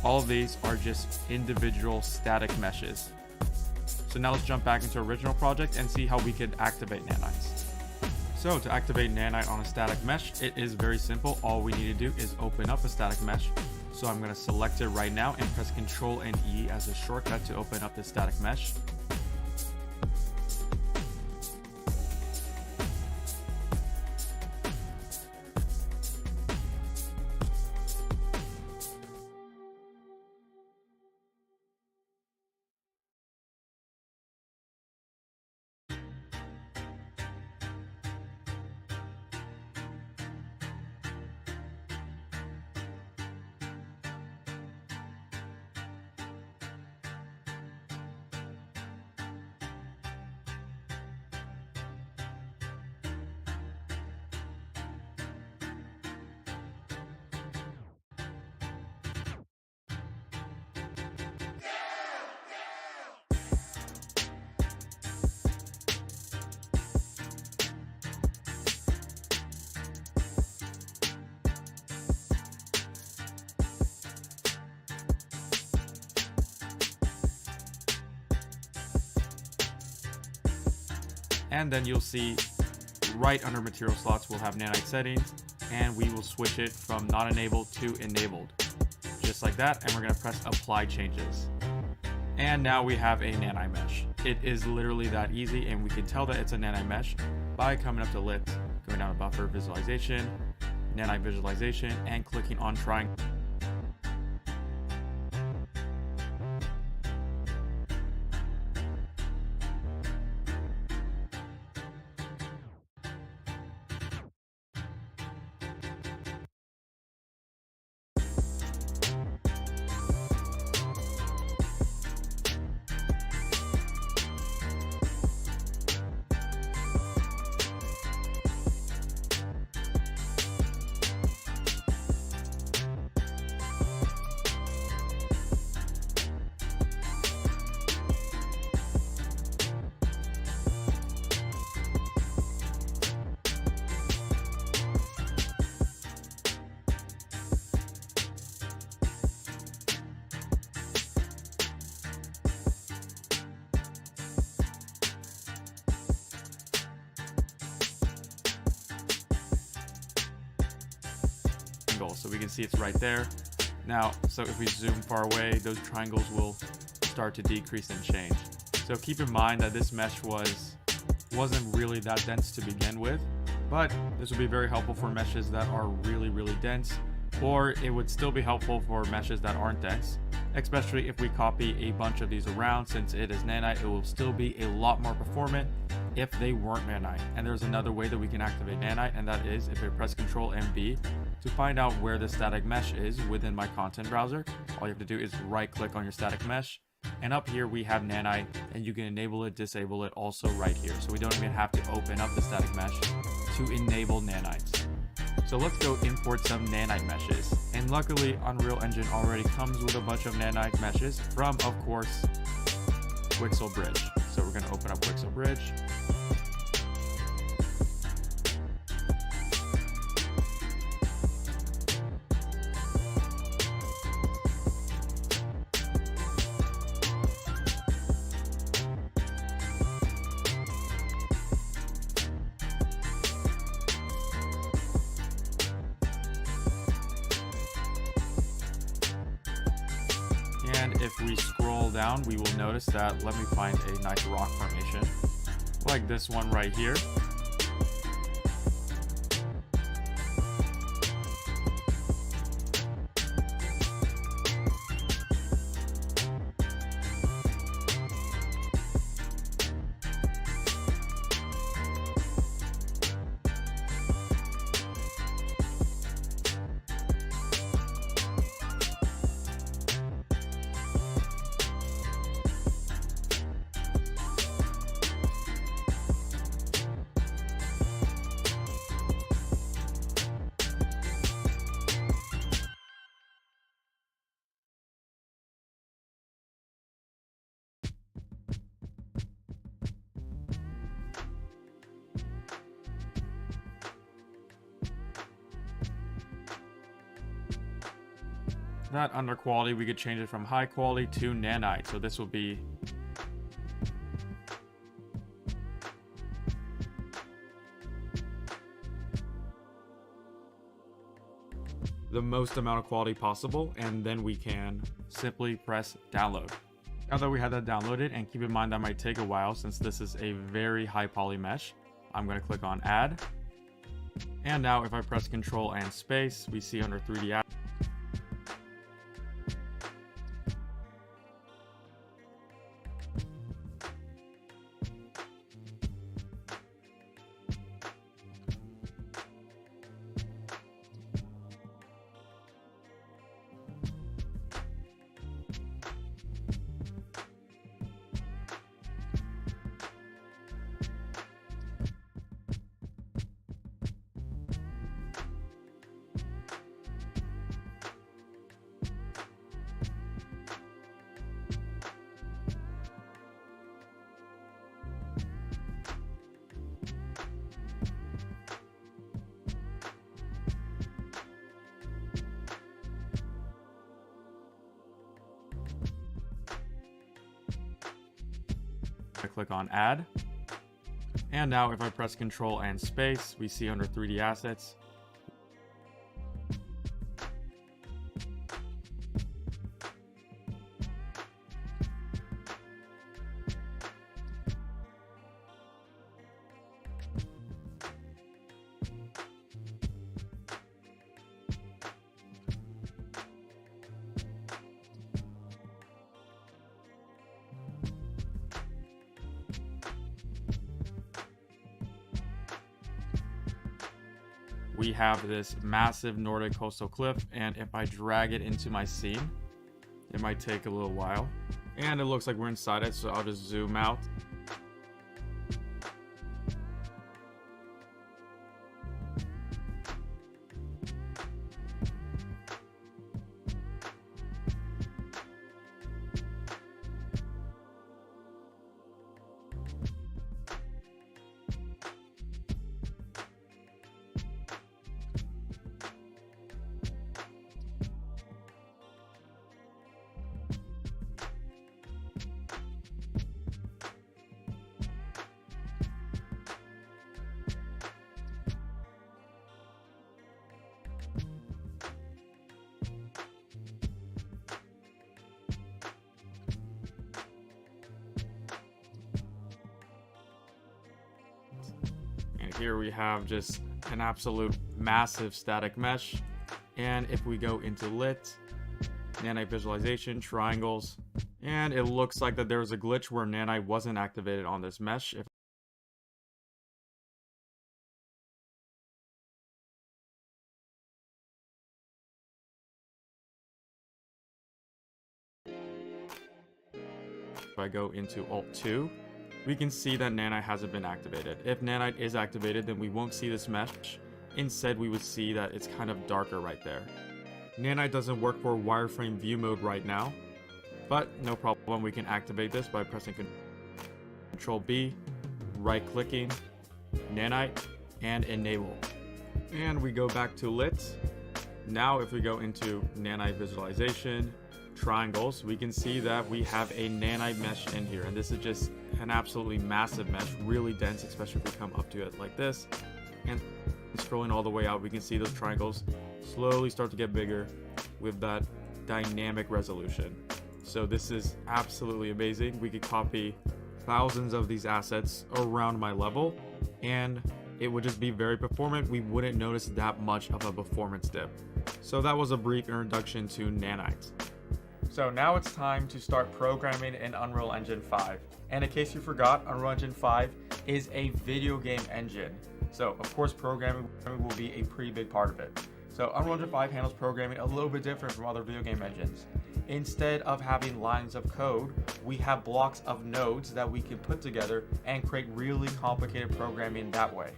All of these are just individual static meshes. So now let's jump back into our original project and see how we could activate nanites. So to activate nanite on a static mesh, it is very simple. All we need to do is open up a static mesh. So I'm going to select it right now and press Ctrl and E as a shortcut to open up this static mesh. And then you'll see right under material slots we'll have nanite settings, and we will switch it from not enabled to enabled. Just like that, and we're going to press apply changes. And now we have a nanite mesh. It is literally that easy, and we can tell that it's a nanite mesh by coming up to lit, going down to buffer visualization, nanite visualization, and clicking on triangle. So we can see it's right there. Now, so if we zoom far away, those triangles will start to decrease and change. So keep in mind that this mesh wasn't really that dense to begin with, but this would be very helpful for meshes that are really dense, or it would still be helpful for meshes that aren't dense, especially if we copy a bunch of these around. Since it is nanite, it will still be a lot more performant if they weren't nanite. And there's another way that we can activate nanite, and that is if I press Ctrl and B to find out where the static mesh is within my content browser. All you have to do is right click on your static mesh, and up here we have nanite, and you can enable it, disable it also right here. So we don't even have to open up the static mesh to enable nanites. So let's go import some nanite meshes. And luckily Unreal Engine already comes with a bunch of nanite meshes from, of course, Pixel Bridge. So we're going to open up Pixel Bridge. And if we scroll down, we will notice that, let me find a nice rock formation, like this one right here. that under quality, we could change it from high quality to nanite. So this will be the most amount of quality possible, and then we can simply press download. Now that we have that downloaded, and keep in mind that might take a while since this is a very high poly mesh, I'm going to click on add. And now if I press Control and space, we see under 3D app. I click on add. And now if I press Control and space, we see under 3D assets. We have this massive Nordic coastal cliff, and if I drag it into my scene, it might take a little while. And it looks like we're inside it, so I'll just zoom out. Here we have just an absolute massive static mesh. And if we go into lit, nanite visualization, triangles, and it looks like that there was a glitch where nanite wasn't activated on this mesh. If I go into Alt 2, we can see that nanite hasn't been activated. If nanite is activated, then we won't see this mesh. Instead, we would see that it's kind of darker right there. Nanite doesn't work for wireframe view mode right now, but no problem. We can activate this by pressing Control B, right clicking, nanite, and enable. And we go back to lit. Now if we go into nanite visualization, triangles, we can see that we have a nanite mesh in here, and this is just an absolutely massive mesh, really dense, especially if we come up to it like this. And scrolling all the way out, we can see those triangles slowly start to get bigger with that dynamic resolution. So this is absolutely amazing. We could copy thousands of these assets around my level, and it would just be very performant. We wouldn't notice that much of a performance dip. So that was a brief introduction to nanite. So now it's time to start programming in Unreal Engine 5. And in case you forgot, Unreal Engine 5 is a video game engine. So of course programming will be a pretty big part of it. So Unreal Engine 5 handles programming a little bit different from other video game engines. Instead of having lines of code, we have blocks of nodes that we can put together and create really complicated programming that way.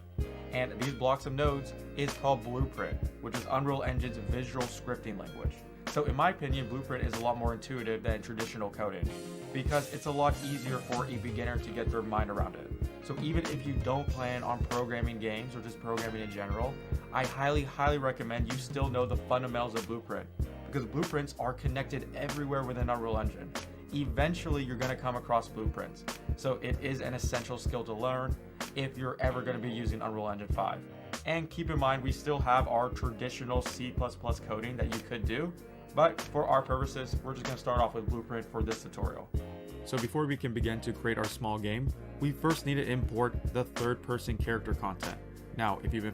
And these blocks of nodes is called Blueprint, which is Unreal Engine's visual scripting language. So in my opinion, Blueprint is a lot more intuitive than traditional coding because it's a lot easier for a beginner to get their mind around it. So even if you don't plan on programming games or just programming in general, I highly recommend you still know the fundamentals of Blueprint because blueprints are connected everywhere within Unreal Engine. Eventually, you're going to come across blueprints. So it is an essential skill to learn if you're ever going to be using Unreal Engine 5. And keep in mind, we still have our traditional C++ coding that you could do, but for our purposes, we're just going to start off with Blueprint for this tutorial. So before we can begin to create our small game, we first need to import the third-person character content. Now, if you've been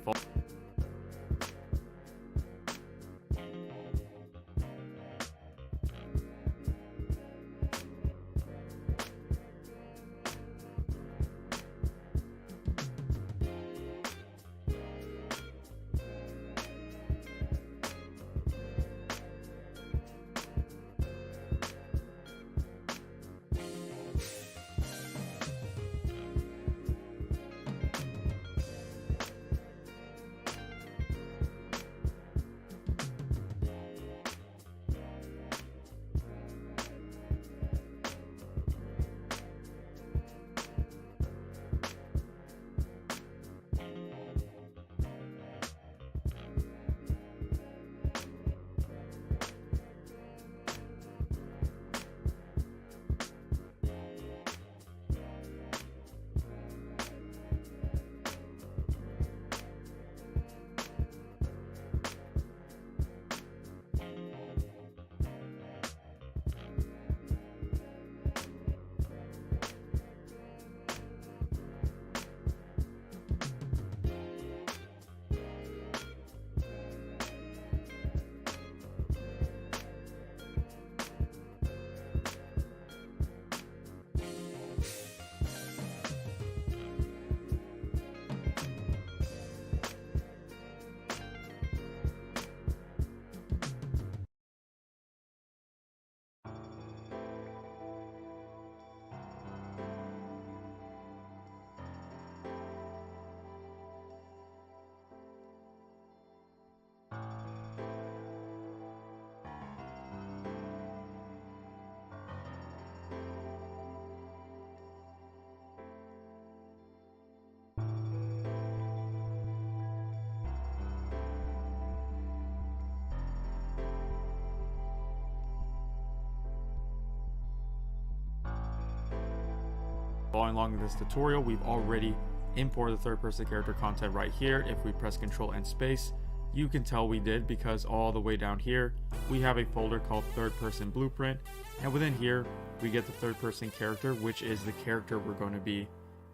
following along in this tutorial, we've already imported the third-person character content right here. If we press Control and space, you can tell we did, because all the way down here we have a folder called third-person blueprint, and within here we get the third-person character, which is the character we're going to be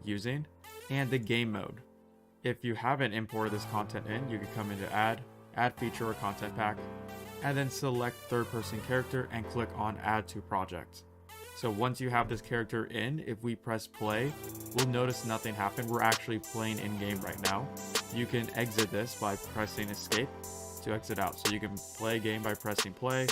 using, and the game mode. If you haven't imported this content in, you can come into add feature or content pack, and then select third-person character and click on add to project. So once you have this character in, if we press play, we'll notice nothing happened. We're actually playing in game right now. You can exit this by pressing escape to exit out. So you can play a game by pressing play,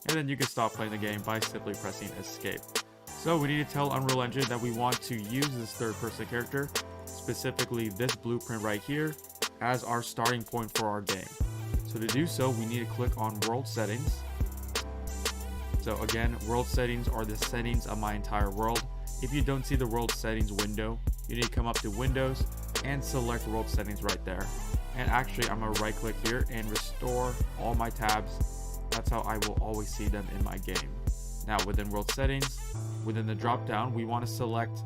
and then you can stop playing the game by simply pressing escape. So we need to tell Unreal Engine that we want to use this third-person character, specifically this blueprint right here, as our starting point for our game. So to do so, we need to click on World Settings. So again, world settings are the settings of my entire world. If you don't see the world settings window, you need to come up to Windows and select world settings right there. And actually, I'm gonna right click here and restore all my tabs. That's how I will always see them in my game. Now within world settings, within the drop down, we want to select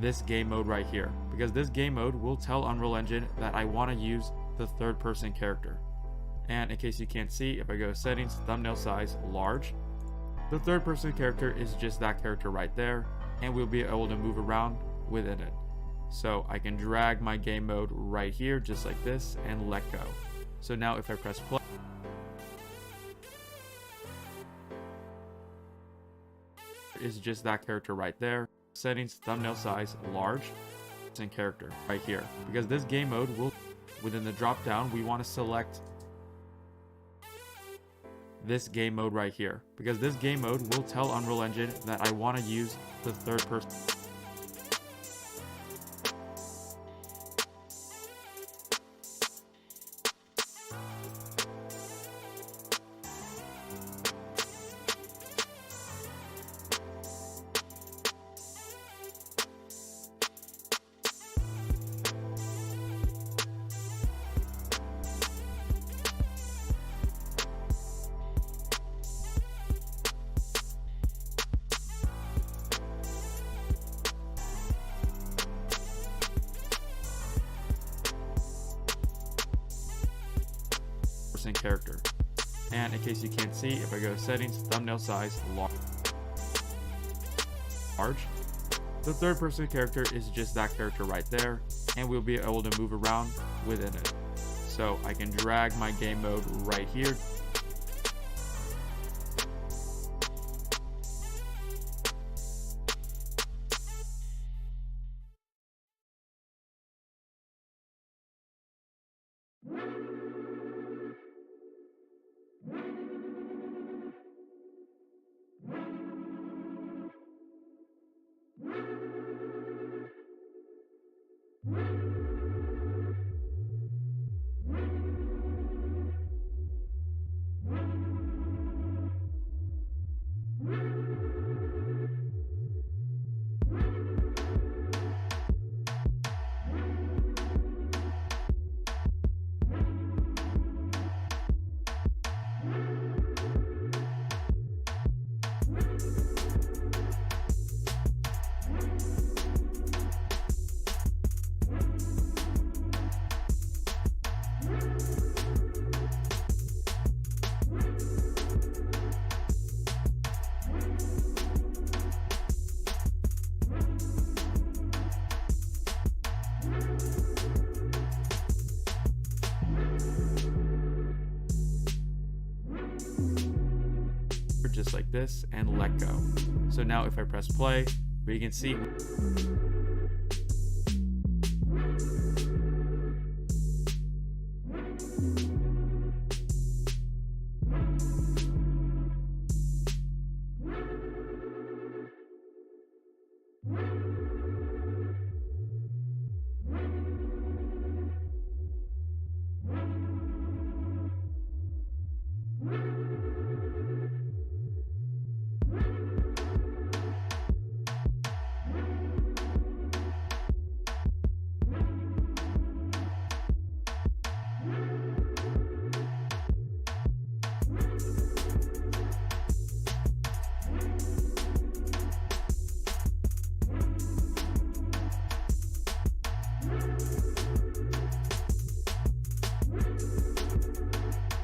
this game mode right here, because this game mode will tell Unreal Engine that I want to use the third person character. And in case you can't see, if I go to settings, thumbnail size, large, the third person character is just that character right there, and we'll be able to move around within it. So I can drag my game mode right here just like this and let go. So now if I press play, is just that character right there. Settings, thumbnail size, large, and character right here, because this game mode will, within the drop down, we want to select this game mode right here, because this game mode will tell Unreal Engine that I want to use the third person. person character. And in case you can't see, if I go to settings, thumbnail size, large, the third person character is just that character right there, and we'll be able to move around within it. So I can drag my game mode right here. Just like this, and let go. So now if I press play, we can see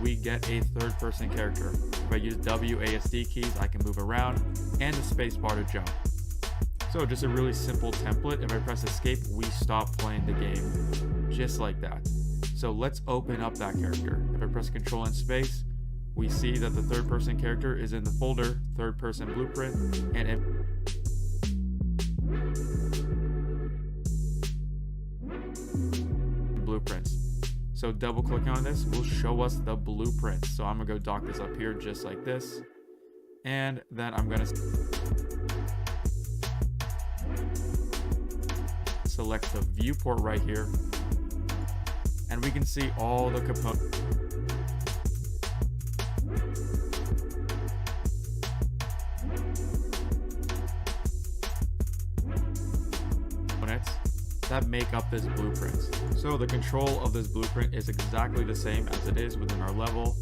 we get a third person character. If I use WASD keys, I can move around, and the space bar to jump. So just a really simple template. If I press escape, we stop playing the game, just like that. So let's open up that character. If I press Control and space, we see that the third person character is in the folder, third person blueprint, and blueprints. So double clicking on this will show us the blueprints. So I'm gonna go dock this up here just like this. And then I'm gonna select the viewport right here. And we can see all the components. That make up this blueprint. So the control of this blueprint is exactly the same as it is within our level.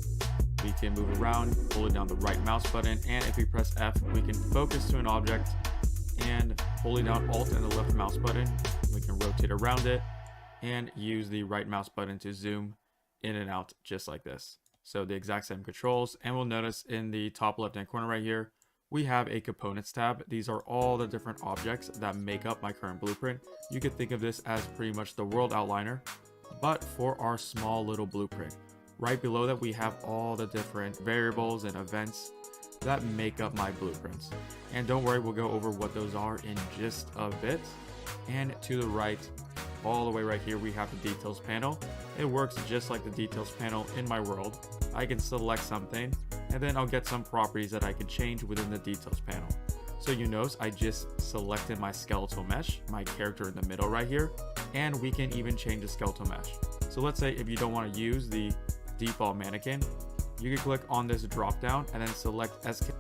We can move around, holding down the right mouse button, and if we press F, we can focus to an object, and holding down Alt and the left mouse button, we can rotate around it and use the right mouse button to zoom in and out just like this. So the exact same controls, and we'll notice in the top left hand corner right here, we have a components tab. These are all the different objects that make up my current blueprint. You could think of this as pretty much the world outliner, but for our small little blueprint. Right below that, we have all the different variables and events that make up my blueprints. And don't worry, we'll go over what those are in just a bit. And to the right, all the way right here, we have the details panel. It works just like the details panel in my world. I can select something, and then I'll get some properties that I can change within the details panel. So you notice I just selected my skeletal mesh, my character in the middle right here, and we can even change the skeletal mesh. So let's say if you don't want to use the default mannequin, you can click on this drop down and then select SK.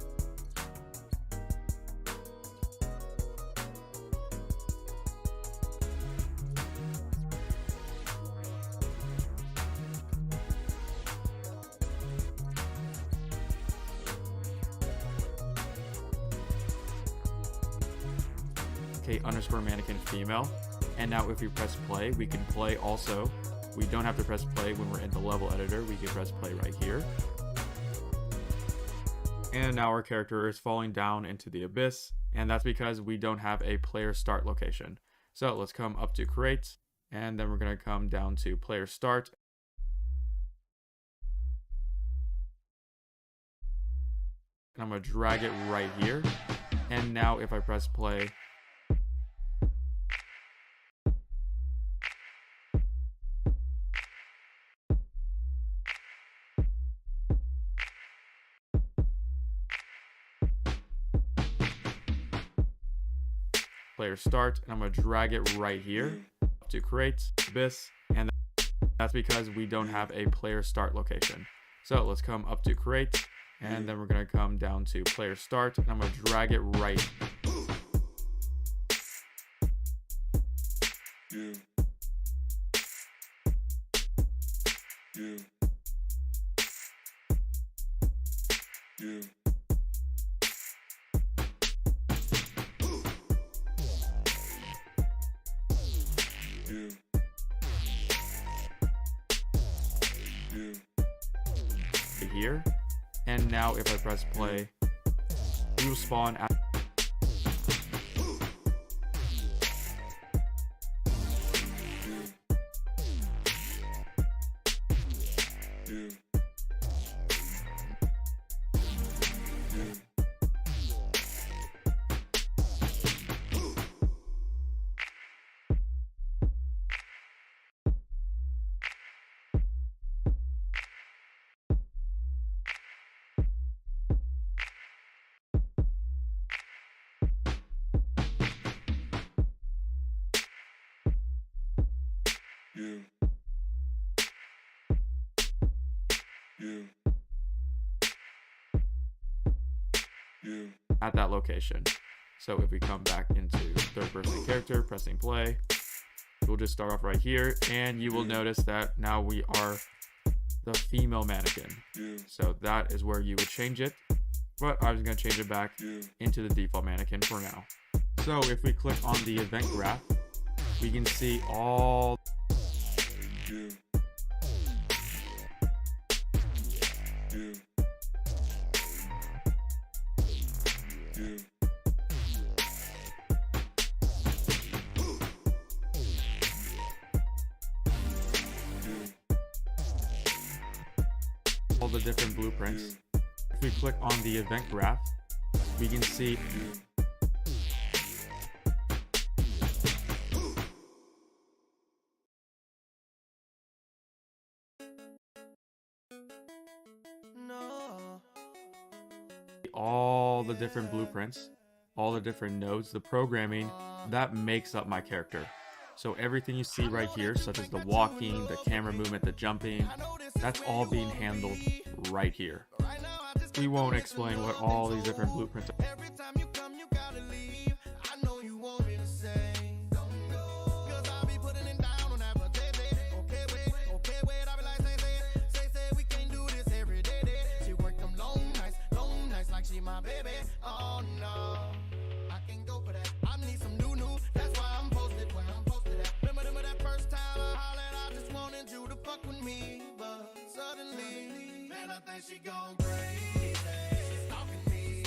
underscore mannequin female. And now if we press play, we can play also We don't have to press play when we're in the level editor. We can press play right here. And now our character is falling down into the abyss, and that's because we don't have a player start location. So let's come up to create, and then we're going to come down to player start. And I'm going to drag it right here. And now if I press play, player start, and I'm going to drag it right here up to create abyss, and that's because we don't have a player start location. So let's come up to create, and then we're going to come down to player start, and I'm going to drag it right here. And now if I press play, we will spawn at at that location. So if we come back into third person character, pressing play, we'll just start off right here, and you will notice that now we are the female mannequin. So that is where you would change it, but I was going to change it back into the default mannequin for now. So if we click on the event graph, we can see all the different blueprints. If we click on the event graph, we can see all the different blueprints, all the different nodes, the programming that makes up my character. So everything you see right here, such as the walking, the camera movement, the jumping, that's all being handled right here. We won't explain what all these different blueprints are. She gone crazy. She's stalking me.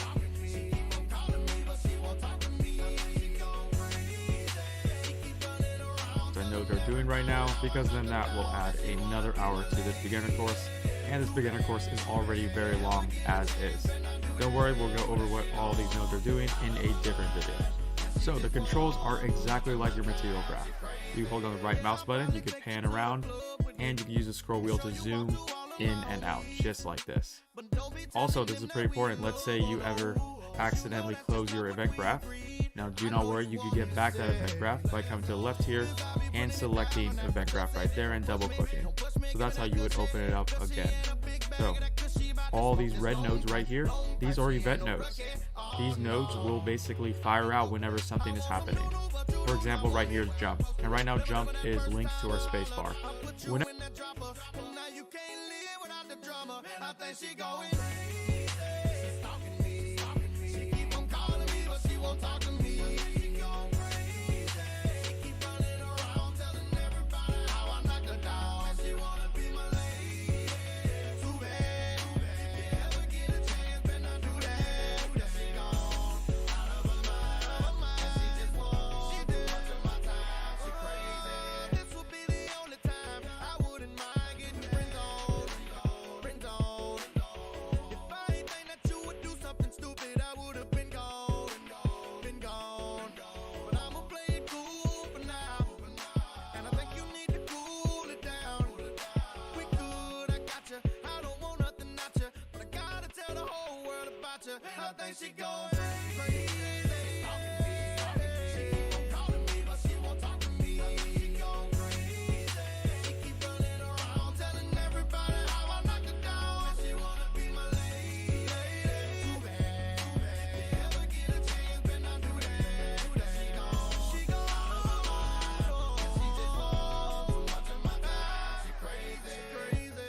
She keep on calling me, but she won't talk to me. She gone crazy. She keep running around. I know they're doing right now, because then that will add another hour to this beginner course, and this beginner course is already very long as is. Don't worry, we'll go over what all these nodes are doing in a different video. So the controls are exactly like your material graph. You hold on the right mouse button, you can pan around, and you can use the scroll wheel to zoom in and out, just like this. Also, this is pretty important. Let's say you ever accidentally close your event graph. Now do not worry, you can get back that event graph by coming to the left here and selecting event graph right there and double clicking. So that's how you would open it up again. So all these red nodes right here, these are event nodes. These nodes will basically fire out whenever something is happening. For example, right here is jump, and right now jump is linked to our spacebar. Whenever I think she going crazy. She's stalking me. She keep on calling me, but she won't talk to me. She gone crazy. She keep running around telling everybody how I knocked her down. and I think she going crazy. Stalking me, she keep on calling me, but she won't talk to me. I think she going crazy. She keep running around, telling everybody how I knock her down. She wanna be my lady, too bad. If you ever get a chance, then I do that. She gone out of my mind, and she just wants too much of my time. She crazy, crazy.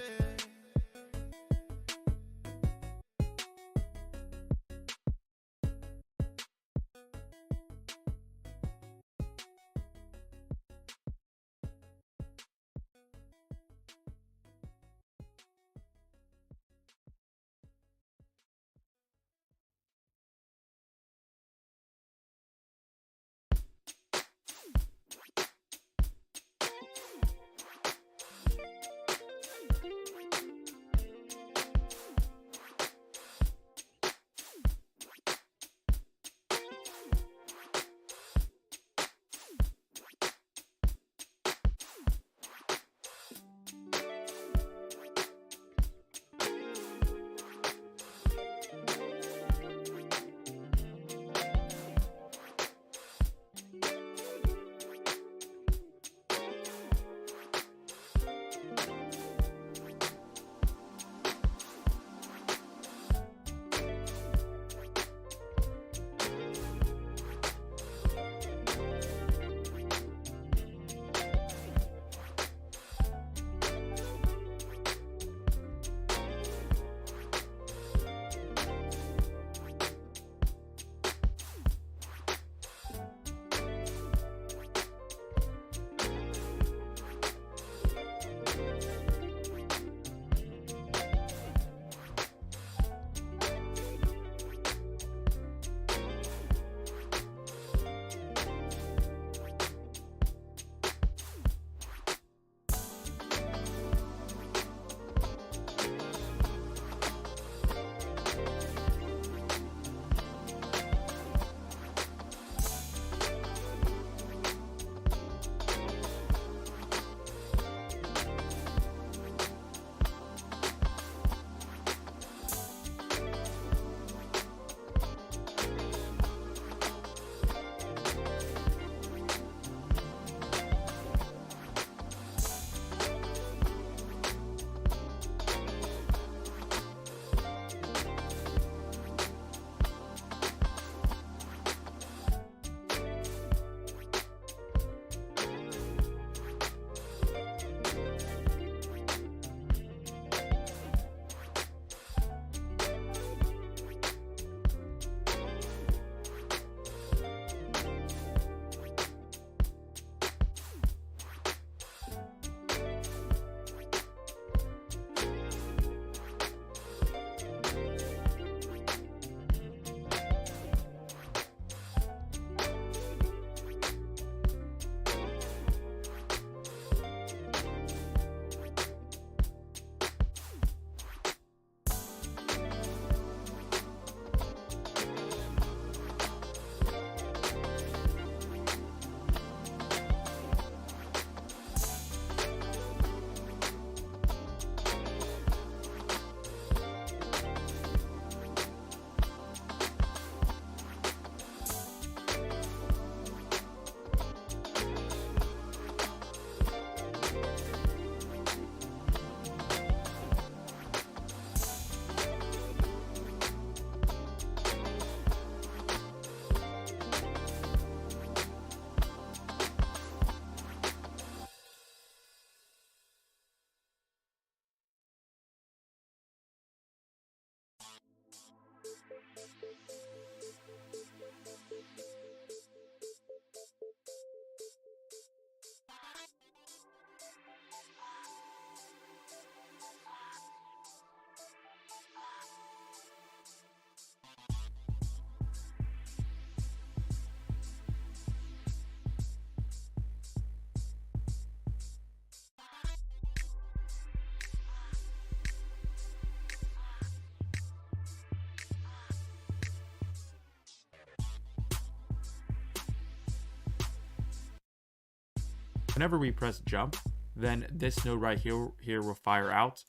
Whenever we press jump, then this node right here will fire out.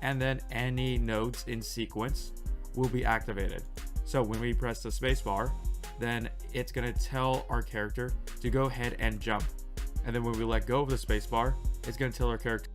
and then any nodes in sequence will be activated. So when we press the spacebar, then it's going to tell our character to go ahead and jump. And then when we let go of the spacebar, it's going to tell our character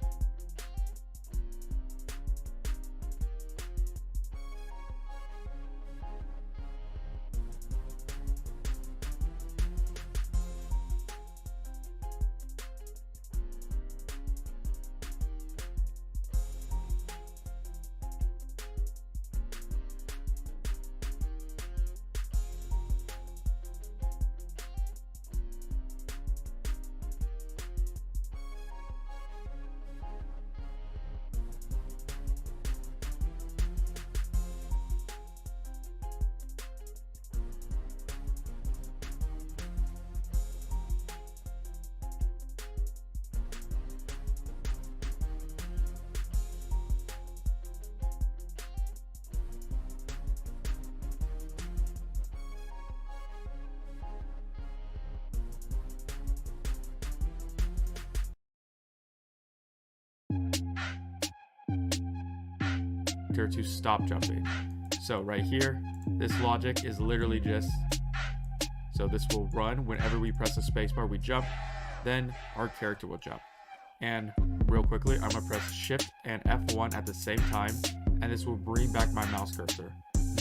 to stop jumping. So right here, this logic is literally just, so this will run whenever we press the spacebar, we jump, then our character will jump. And real quickly, I'm gonna press Shift and F1 at the same time, and this will bring back my mouse cursor.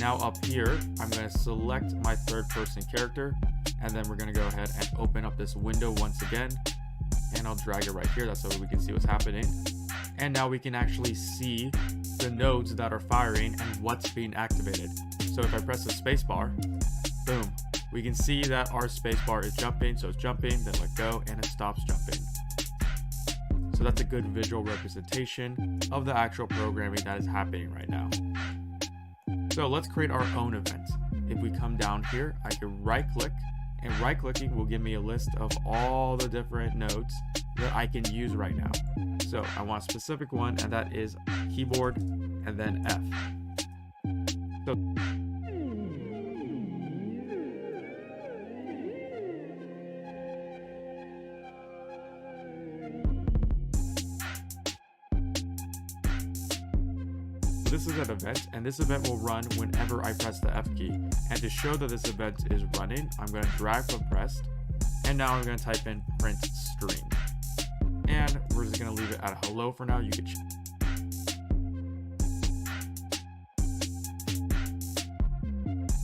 Now up here, I'm gonna select my third person character, and then we're gonna go ahead and open up this window once again, and I'll drag it right here, that's so we can see what's happening. And now we can actually see the nodes that are firing and what's being activated. So if I press the spacebar, boom, we can see that our spacebar is jumping, so it's jumping, then let go, and it stops jumping. So that's a good visual representation of the actual programming that is happening right now. So let's create our own event. If we come down here, I can right click, and right clicking will give me a list of all the different nodes that I can use right now. So I want a specific one, and that is keyboard and then F. So this is an event, and this event will run whenever I press the F key. And to show that this event is running, I'm going to drag from pressed, and now I'm going to type in print stream. And we're just going to leave it at hello for now. You can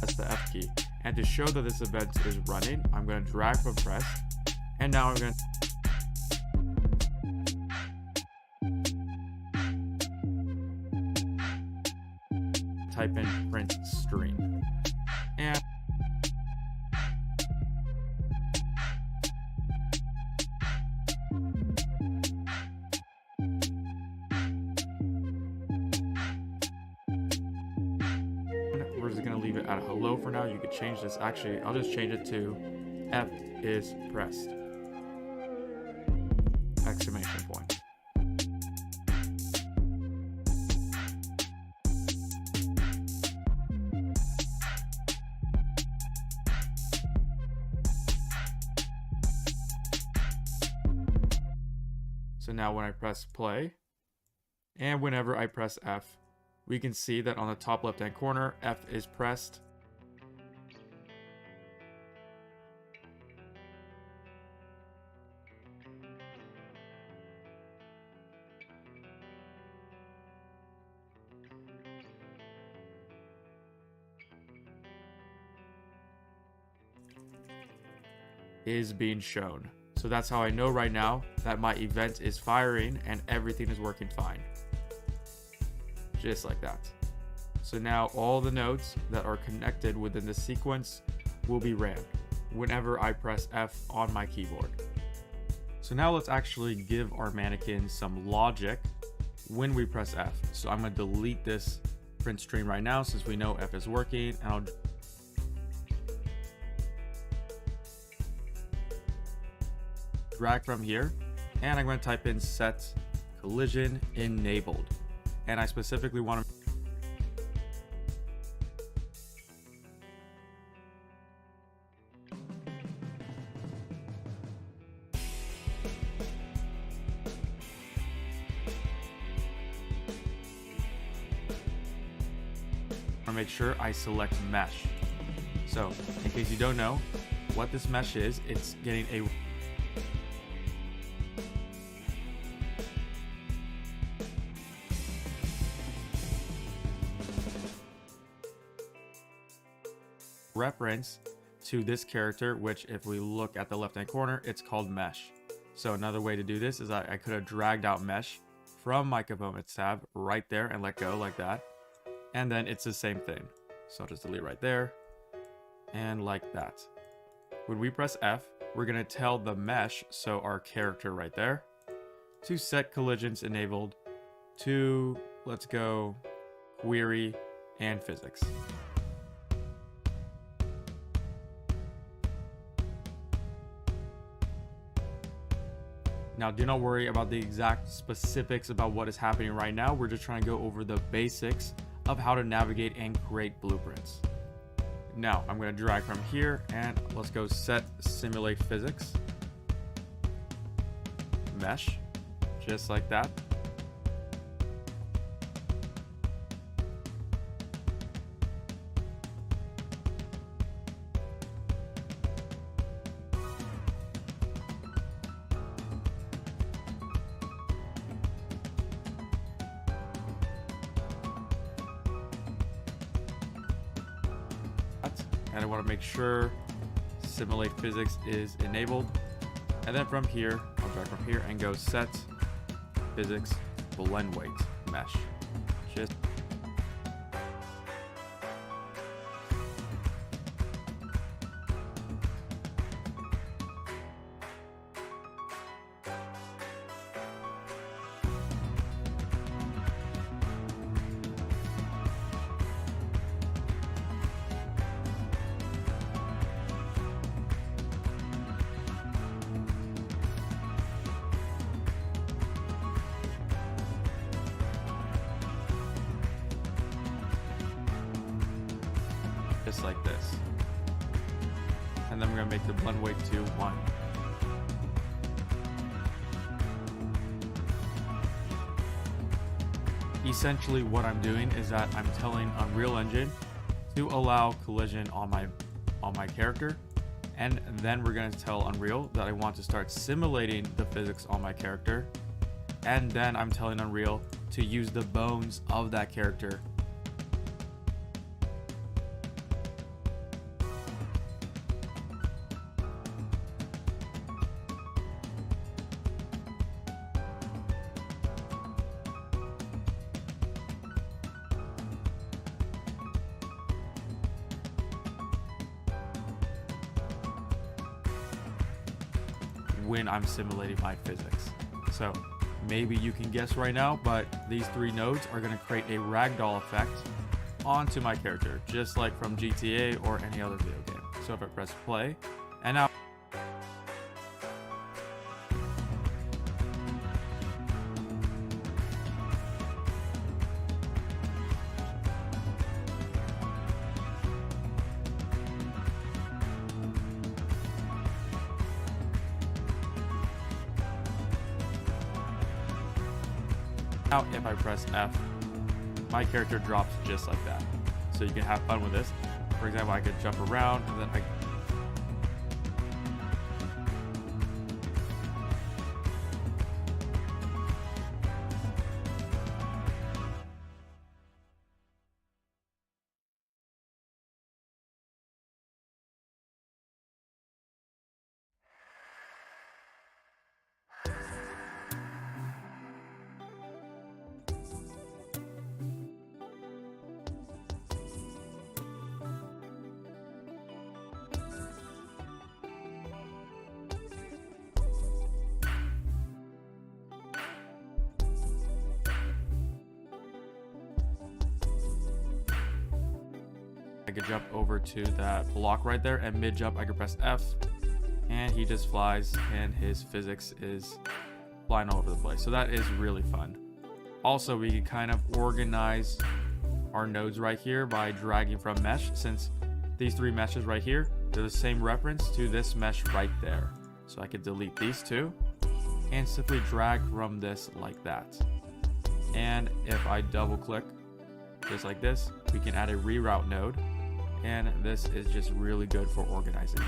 press the F key. And to show that this event is running, I'm going to drag from pressed, and now I'm going to type in print stream. And we're just going to leave it at hello for now. You could change this. Actually, I'll just change it to F is pressed. Exclamation point. So now when I press play, and whenever I press F, we can see that on the top left hand corner, F is pressed. Is being shown. So that's how I know right now that my event is firing and everything is working fine. Just like that. So now all the nodes that are connected within the sequence will be ran whenever I press F on my keyboard. So now let's actually give our mannequin some logic when we press F. So I'm going to delete this print stream right now since we know F is working, and I'll drag from here, and I'm going to type in set collision enabled, and I specifically want to make sure I select mesh. So in case you don't know what this mesh is, it's getting a reference to this character, which if we look at the left hand corner, it's called mesh. So another way to do this is I could have dragged out mesh from my components tab right there and let go like that, and then it's the same thing. So I'll just delete right there and like that. When we press F, we're going to tell the mesh, so our character right there, to set collisions enabled to, let's go, query and physics. Now, do not worry about the exact specifics about what is happening right now. We're just trying to go over the basics of how to navigate and create blueprints. Now, I'm going to drag from here and let's go set simulate physics. Mesh, just like that. And I want to make sure simulate physics is enabled, and then from here I'll drag from here and go set physics blend weight mesh. Just like this, and then we're going to make the blend weight to 1. Essentially what I'm doing is that I'm telling Unreal Engine to allow collision on my character, and then we're going to tell Unreal that I want to start simulating the physics on my character, and then I'm telling Unreal to use the bones of that character . When I'm simulating my physics. So maybe you can guess right now, but these 3 nodes are going to create a ragdoll effect onto my character, just like from GTA or any other video game. So if I press play, and now if I press F, my character drops just like that. So you can have fun with this. For example, I could jump around and then I could jump over to that block right there, and mid jump I could press F and he just flies and his physics is flying all over the place. So that is really fun. Also, we can kind of organize our nodes right here by dragging from mesh, since these 3 meshes right here, they're the same reference to this mesh right there. So I could delete these 2 and simply drag from this like that. And if I double click just like this, we can add a reroute node, and this is just really good for organizing.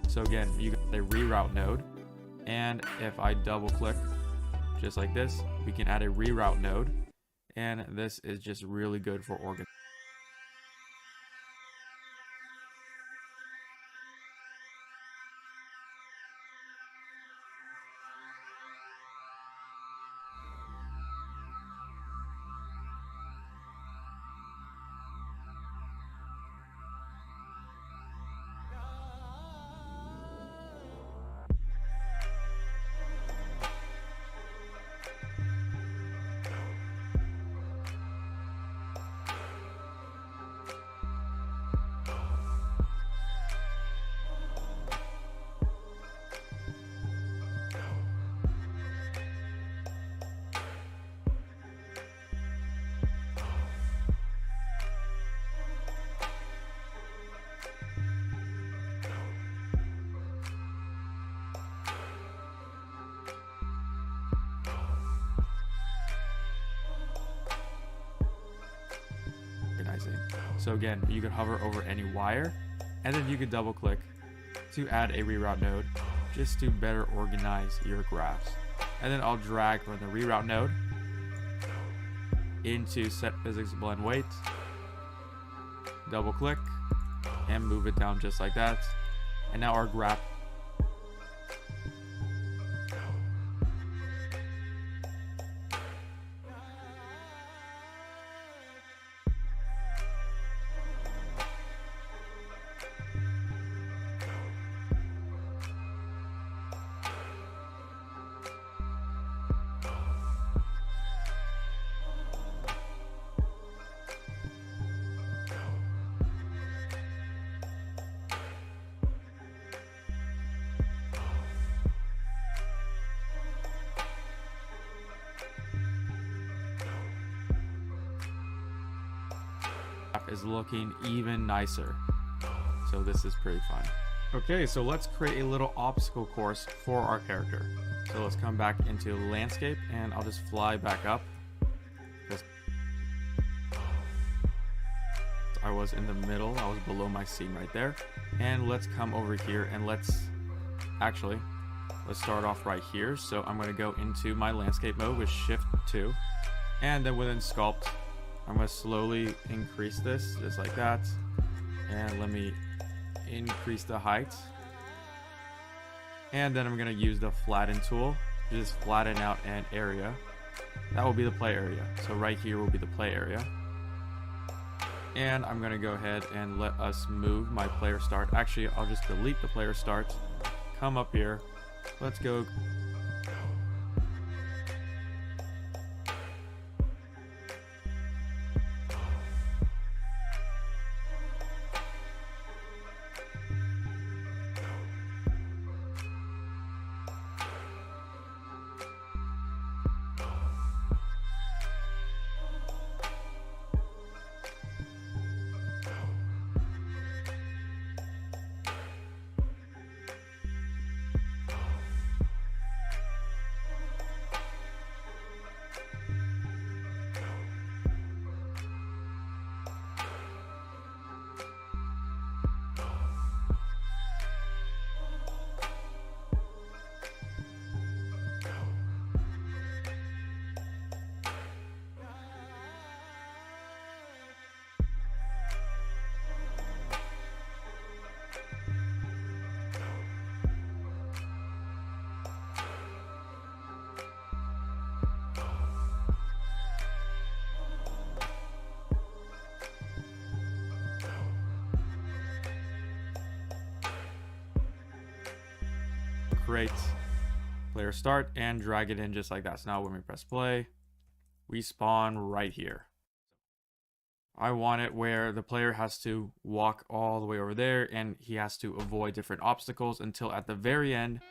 So again, you got a reroute node, and if I double click just like this, we can add a reroute node, and this is just really good for organizing. So again, you could hover over any wire, and then you could double click to add a reroute node just to better organize your graphs. And then I'll drag from the reroute node into set physics blend weight, double click, and move it down just like that. And now our graph is looking even nicer. So this is pretty fun. Okay, so let's create a little obstacle course for our character. So let's come back into landscape, and I'll just fly back up. I was in the middle, I was below my scene right there. And let's come over here, and let's start off right here. So I'm going to go into my landscape mode with Shift 2, and then within sculpt, I'm going to slowly increase this just like that, and let me increase the height, and then I'm going to use the flatten tool to just flatten out an area. That will be the play area. So right here will be the play area, and I'm going to go ahead and let us move my player start. Actually, I'll just delete the player start, come up here, let's go. create player start and drag it in just like that. So now when we press play, we spawn right here. I want it where the player has to walk all the way over there and he has to avoid different obstacles until at the very end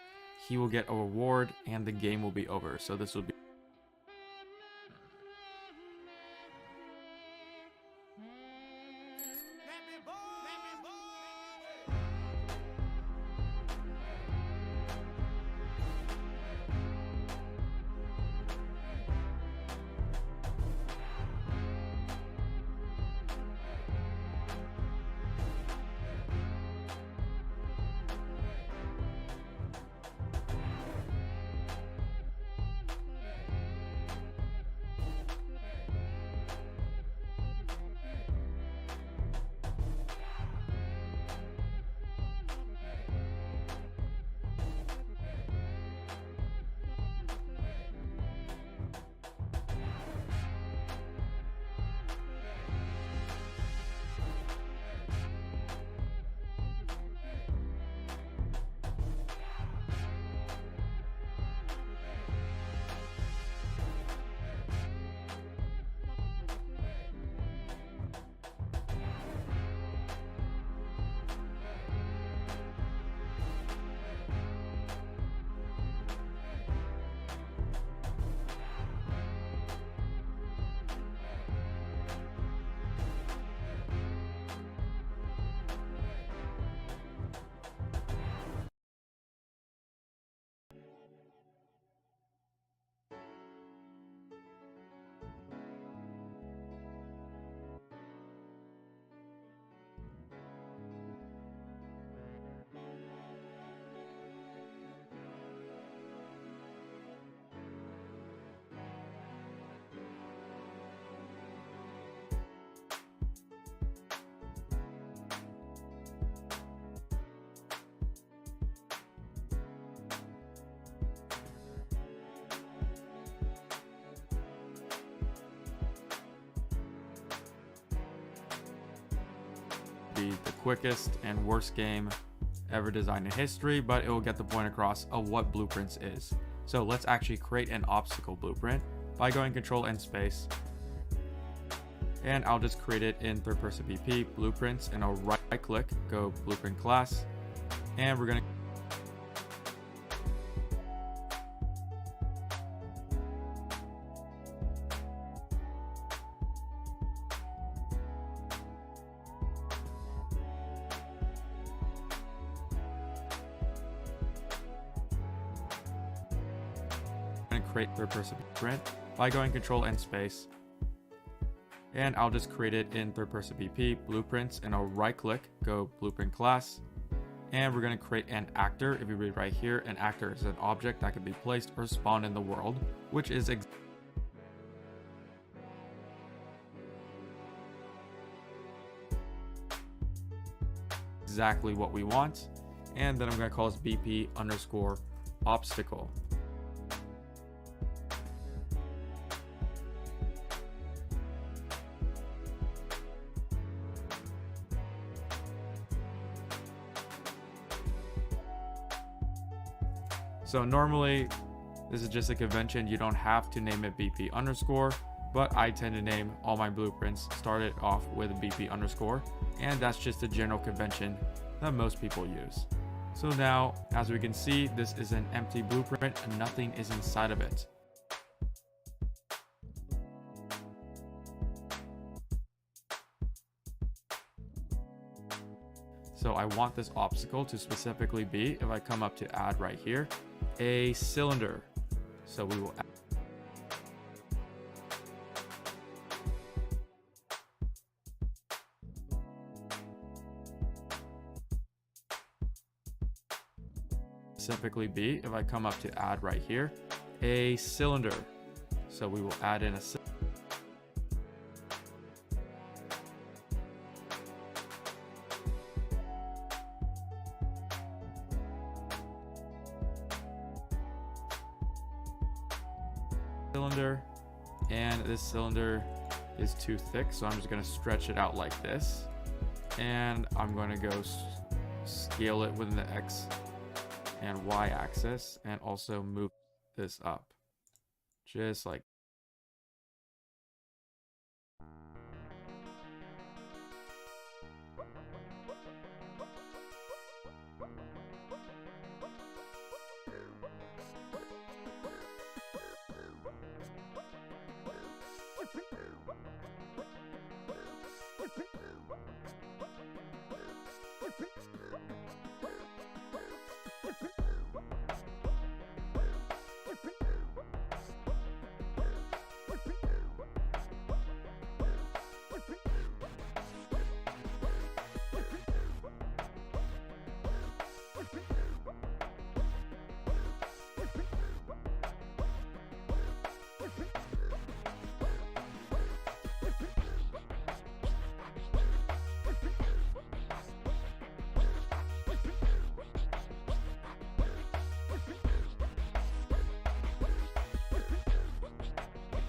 he will get a reward and the game will be over. So this will be the quickest and worst game ever designed in history, but it will get the point across of what blueprints is. So let's actually create an obstacle blueprint by going Control and space. And I'll just create it in third person BP blueprints, and I'll right click, go blueprint class, and we're gonna create third person blueprint by going Control and space. And I'll just create it in third person BP blueprints, and I'll right click, go blueprint class, and we're going to create an actor. If you read right here, an actor is an object that can be placed or spawned in the world, which is exactly what we want. And then I'm going to call this BP underscore obstacle. So normally this is just a convention, you don't have to name it BP underscore, but I tend to name all my blueprints started off with BP underscore, and that's just a general convention that most people use. So now, as we can see, this is an empty blueprint and nothing is inside of it. So I want this obstacle to specifically be, if I come up to add right here, a cylinder. So we will add specifically be, if I come up to add right here, a cylinder. So we will add in a cylinder, and this cylinder is too thick, so I'm just going to stretch it out like this, and I'm going to go scale it within the X and y-axis, and also move this up. Just like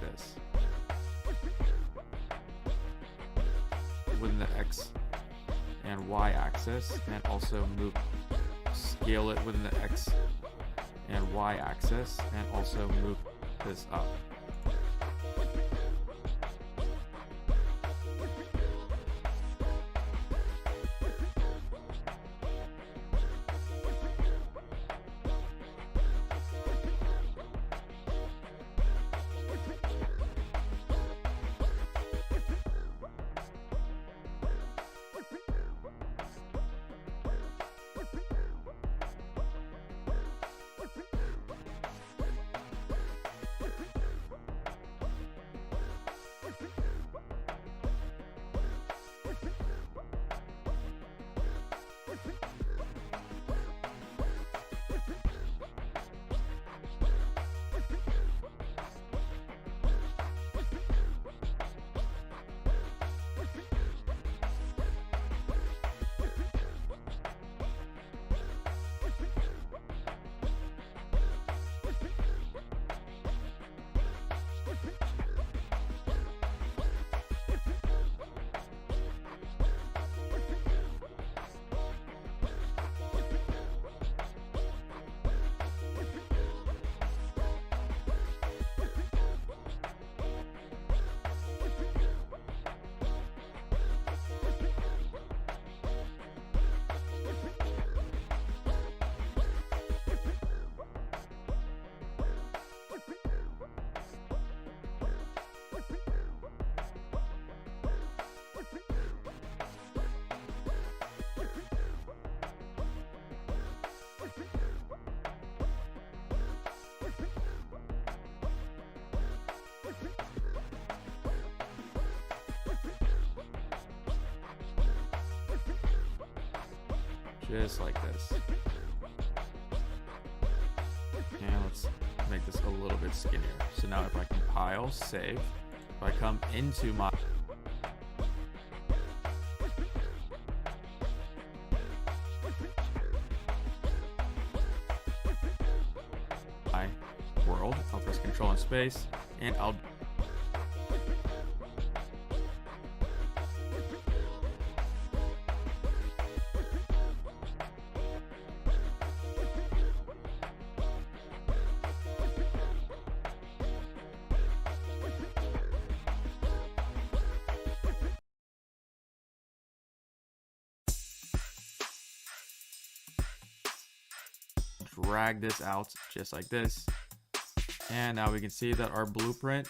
this. Within the X and Y axis, and also scale it within the X and Y axis, and also move this up. Just like this. And let's make this a little bit skinnier. So now if I compile, save, if I come into my world, I'll press Control and Space, and I'll drag this out just like this, and now we can see that our blueprint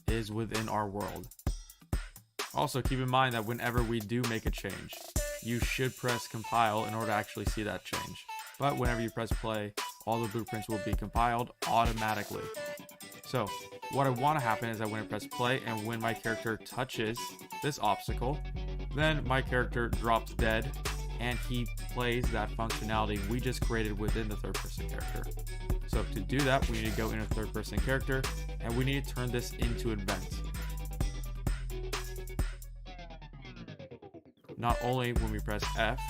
is within our world. Also keep in mind that whenever we do make a change, you should press compile in order to actually see that change, but whenever you press play, all the blueprints will be compiled automatically. So what I want to happen is that when I press play and when my character touches this obstacle, then my character drops dead and he plays that functionality we just created within the third person character. So to do that, we need to go into third person character and we need to turn this into an event. Not only when we press F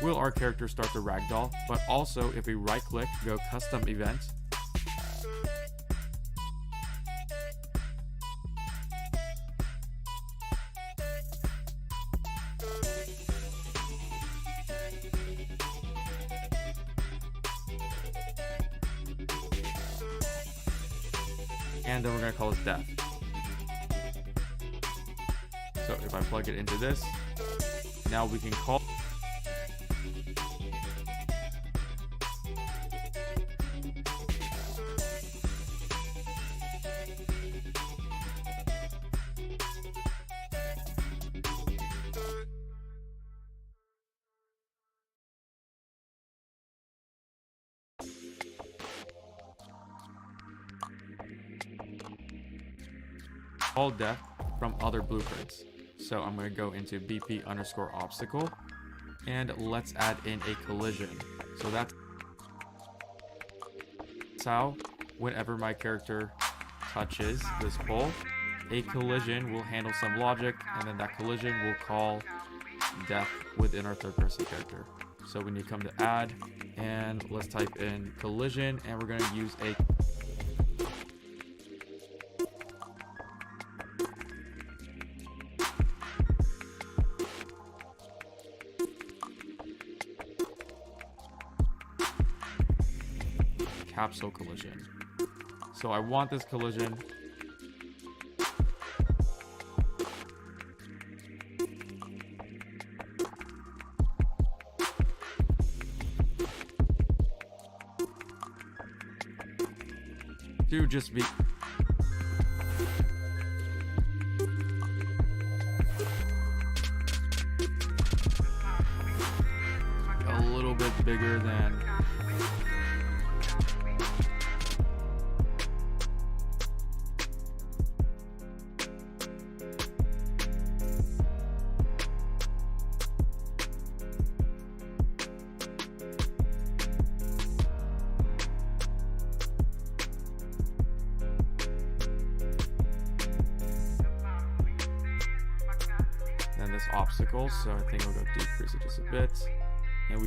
will our character start to ragdoll, but also if we right click, go custom event, and then we're going to call this death. So if I plug it into this, now we can call death from other blueprints. So I'm going to go into BP_obstacle and let's add in a collision. So that's how whenever my character touches this pole, a collision will handle some logic, and then that collision will call death within our third person character. So we need to come to add and let's type in collision, and we're going to use a capsule collision. So I want this collision to just be a little bit bigger than this obstacle, so I think we'll go decrease it just a bit, and we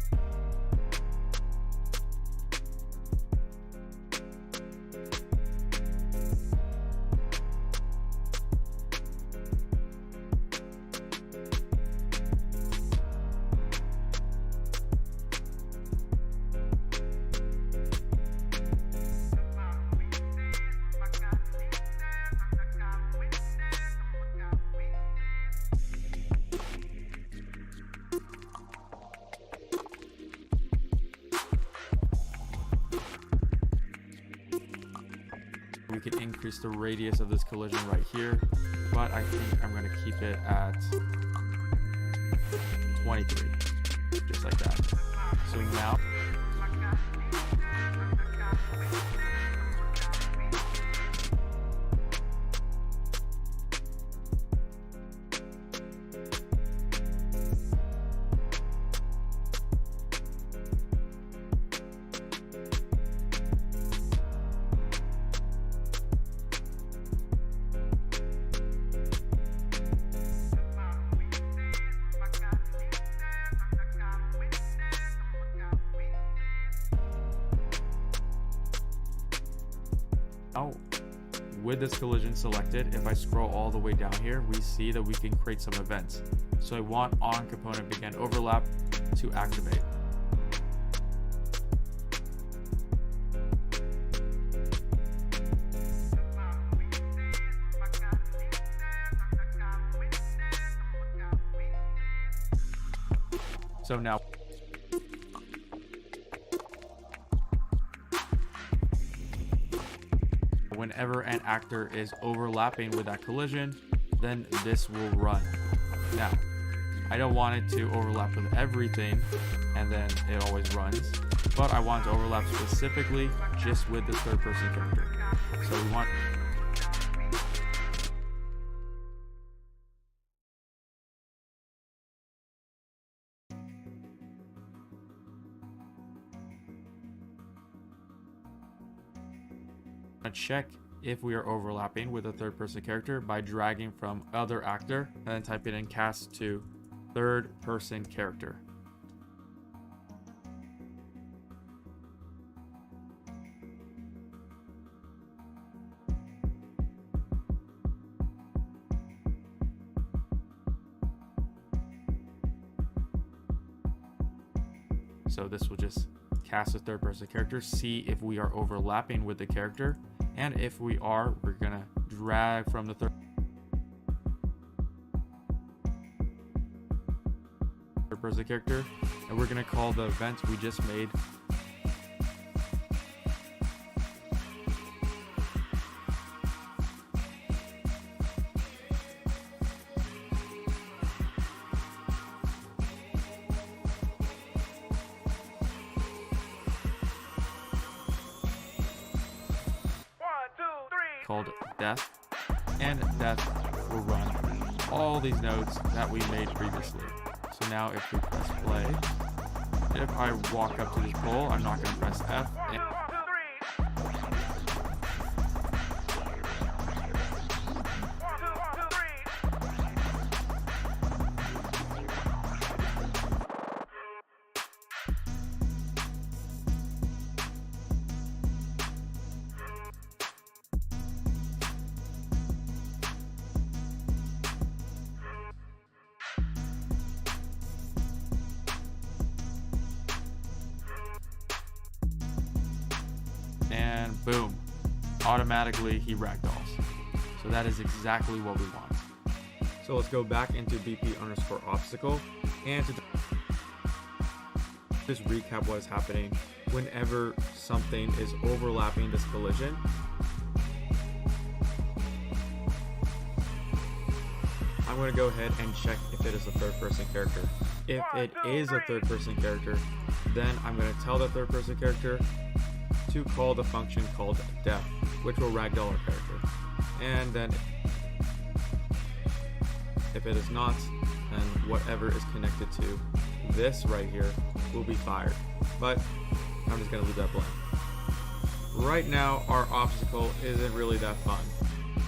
can increase the radius of this collision right here, but I think I'm going to keep it at 23, just like that. So now with this collision selected, if I scroll all the way down here, we see that we can create some events. So I want on component begin overlap to activate. So now whenever an actor is overlapping with that collision, then this will run. Now, I don't want it to overlap with everything and then it always runs, but I want it to overlap specifically just with the third person character. So we want to check if we are overlapping with a third person character by dragging from other actor and then typing in cast to third person character. So this will just cast a third person character, see if we are overlapping with the character, And if we are, we're gonna drag from the third person character, and we're gonna call the event we just made called death, and death will run all these nodes that we made previously. So now if we press play, if I walk up to this pole, I'm not going to press F. And boom, automatically he ragdolls. So that is exactly what we want. So let's go back into BP_obstacle and to just recap what is happening whenever something is overlapping this collision. I'm going to go ahead and check if it is a third person character. If it is a third person character, then I'm going to tell the third person character to call the function called def, which will ragdoll our character. And then if it is not, then whatever is connected to this right here will be fired. But I'm just going to leave that blank. Right now, our obstacle isn't really that fun.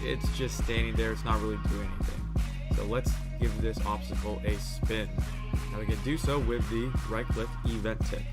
It's just standing there, it's not really doing anything. So let's give this obstacle a spin. Now we can do so with the right click event tick.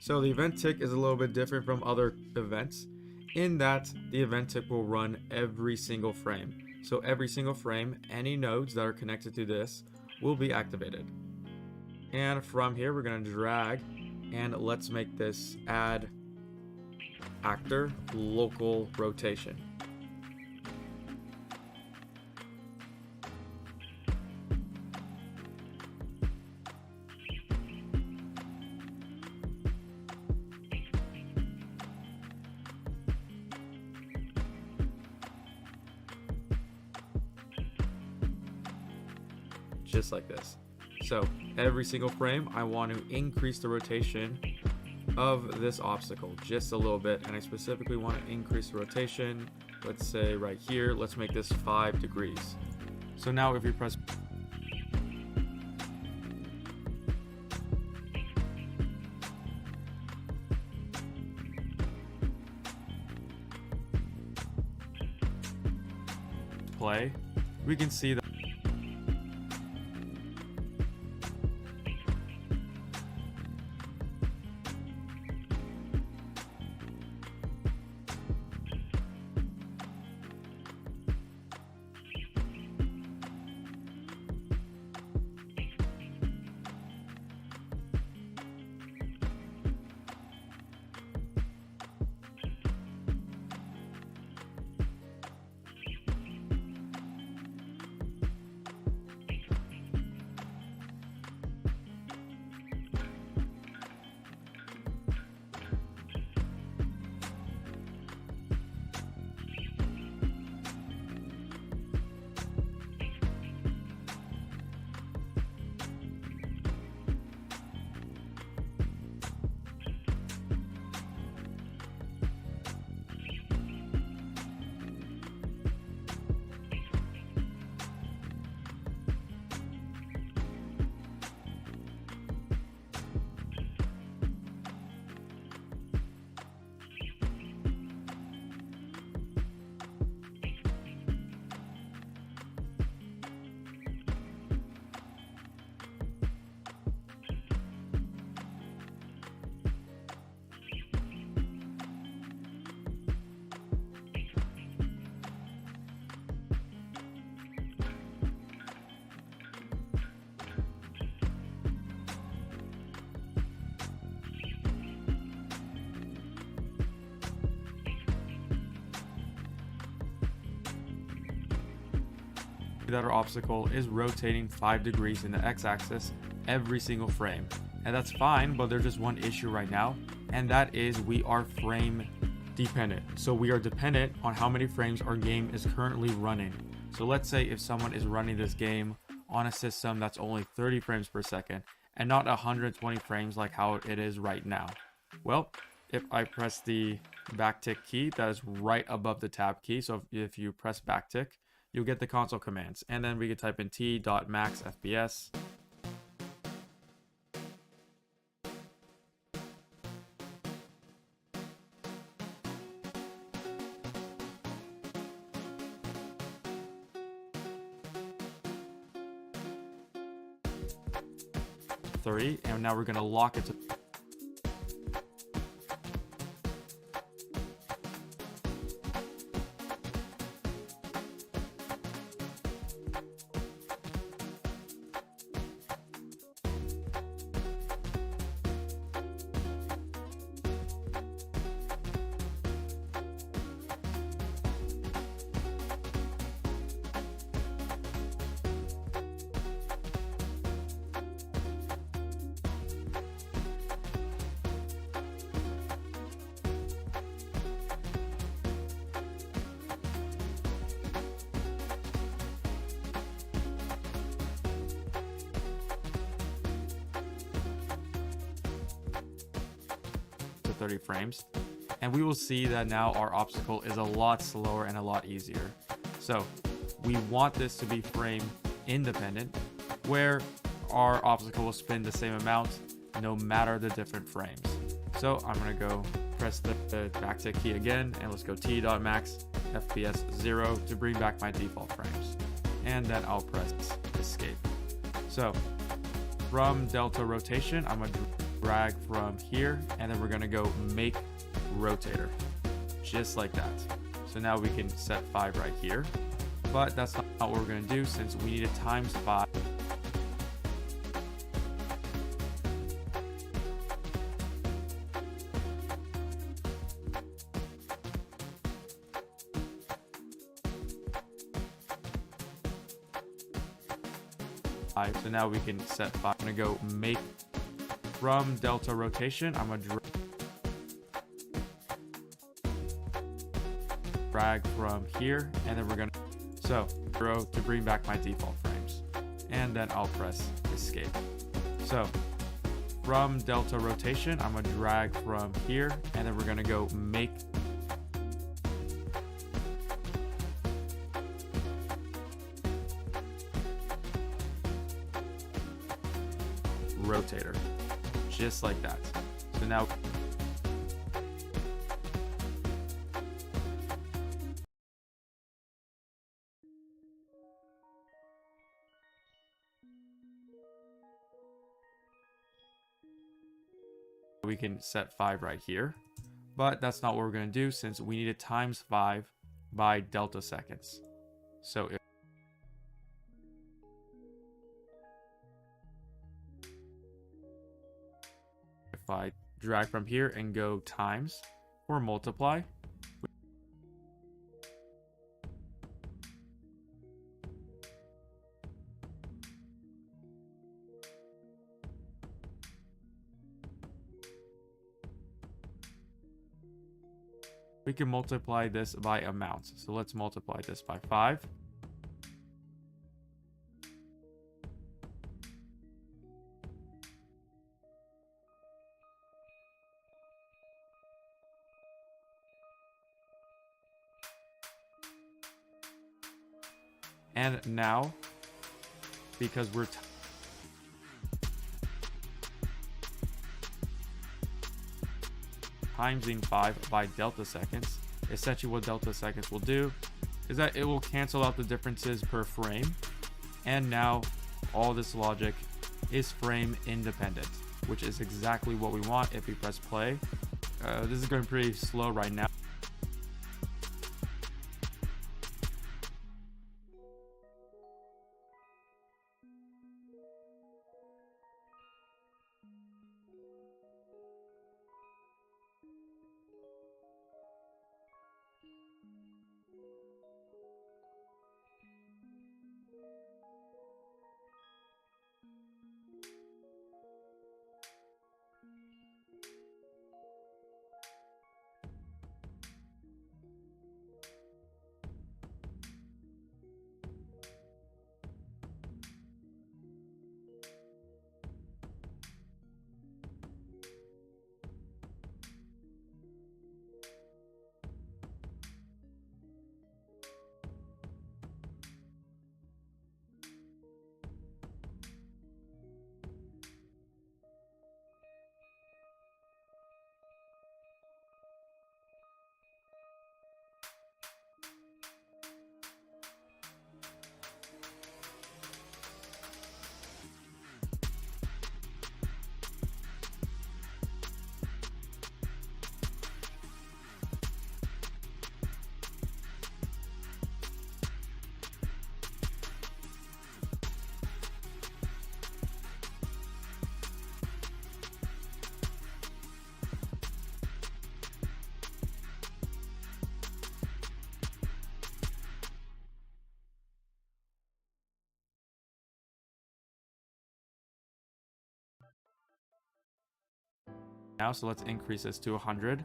So the event tick is a little bit different from other events in that the event tick will run every single frame. So every single frame, any nodes that are connected to this will be activated. And from here, we're going to drag and let's make this add actor local rotation. Just like this. So every single frame, I want to increase the rotation of this obstacle just a little bit, and I specifically want to increase the rotation, let's say right here, let's make this 5 degrees. So now if you press play, we can see that that our obstacle is rotating 5 degrees in the x-axis every single frame. And that's fine, but there's just one issue right now, and that is we are frame dependent. So we are dependent on how many frames our game is currently running. So let's say if someone is running this game on a system that's only 30 frames per second and not 120 frames like how it is right now. Well, if I press the backtick key, that is right above the tab key. So if you press backtick, you'll get the console commands. And then we can type in t.max FPS. And now we're going to lock it to to 30 frames, and we will see that now our obstacle is a lot slower and a lot easier. So we want this to be frame independent, where our obstacle will spin the same amount no matter the different frames. So I'm going to go press the backtick key again, and let's go t.max FPS 0 to bring back my default frames, and then I'll press escape. So from delta rotation, I'm going to drag from here, and then we're going to go make rotator, just like that. So now we can set 5 right here, but that's not what we're going to do since we need it times 5. So now we can set 5. I'm going to go make from delta rotation. I'm going to drag from here, and then we're going to 0 to bring back my default frames, and then I'll press escape. So from delta rotation, I'm going to drag from here, and then we're going to go make rotator, just like that. So now we can set 5 right here, but that's not what we're going to do since we need it times 5 by delta seconds. So if I drag from here and go times or multiply, we can multiply this by amounts. So let's multiply this by 5. And now, because we're timesing 5 by delta seconds, essentially what delta seconds will do is that it will cancel out the differences per frame, and now all this logic is frame independent, which is exactly what we want. If we press play, this is going pretty slow right now. now, so let's increase this to 100.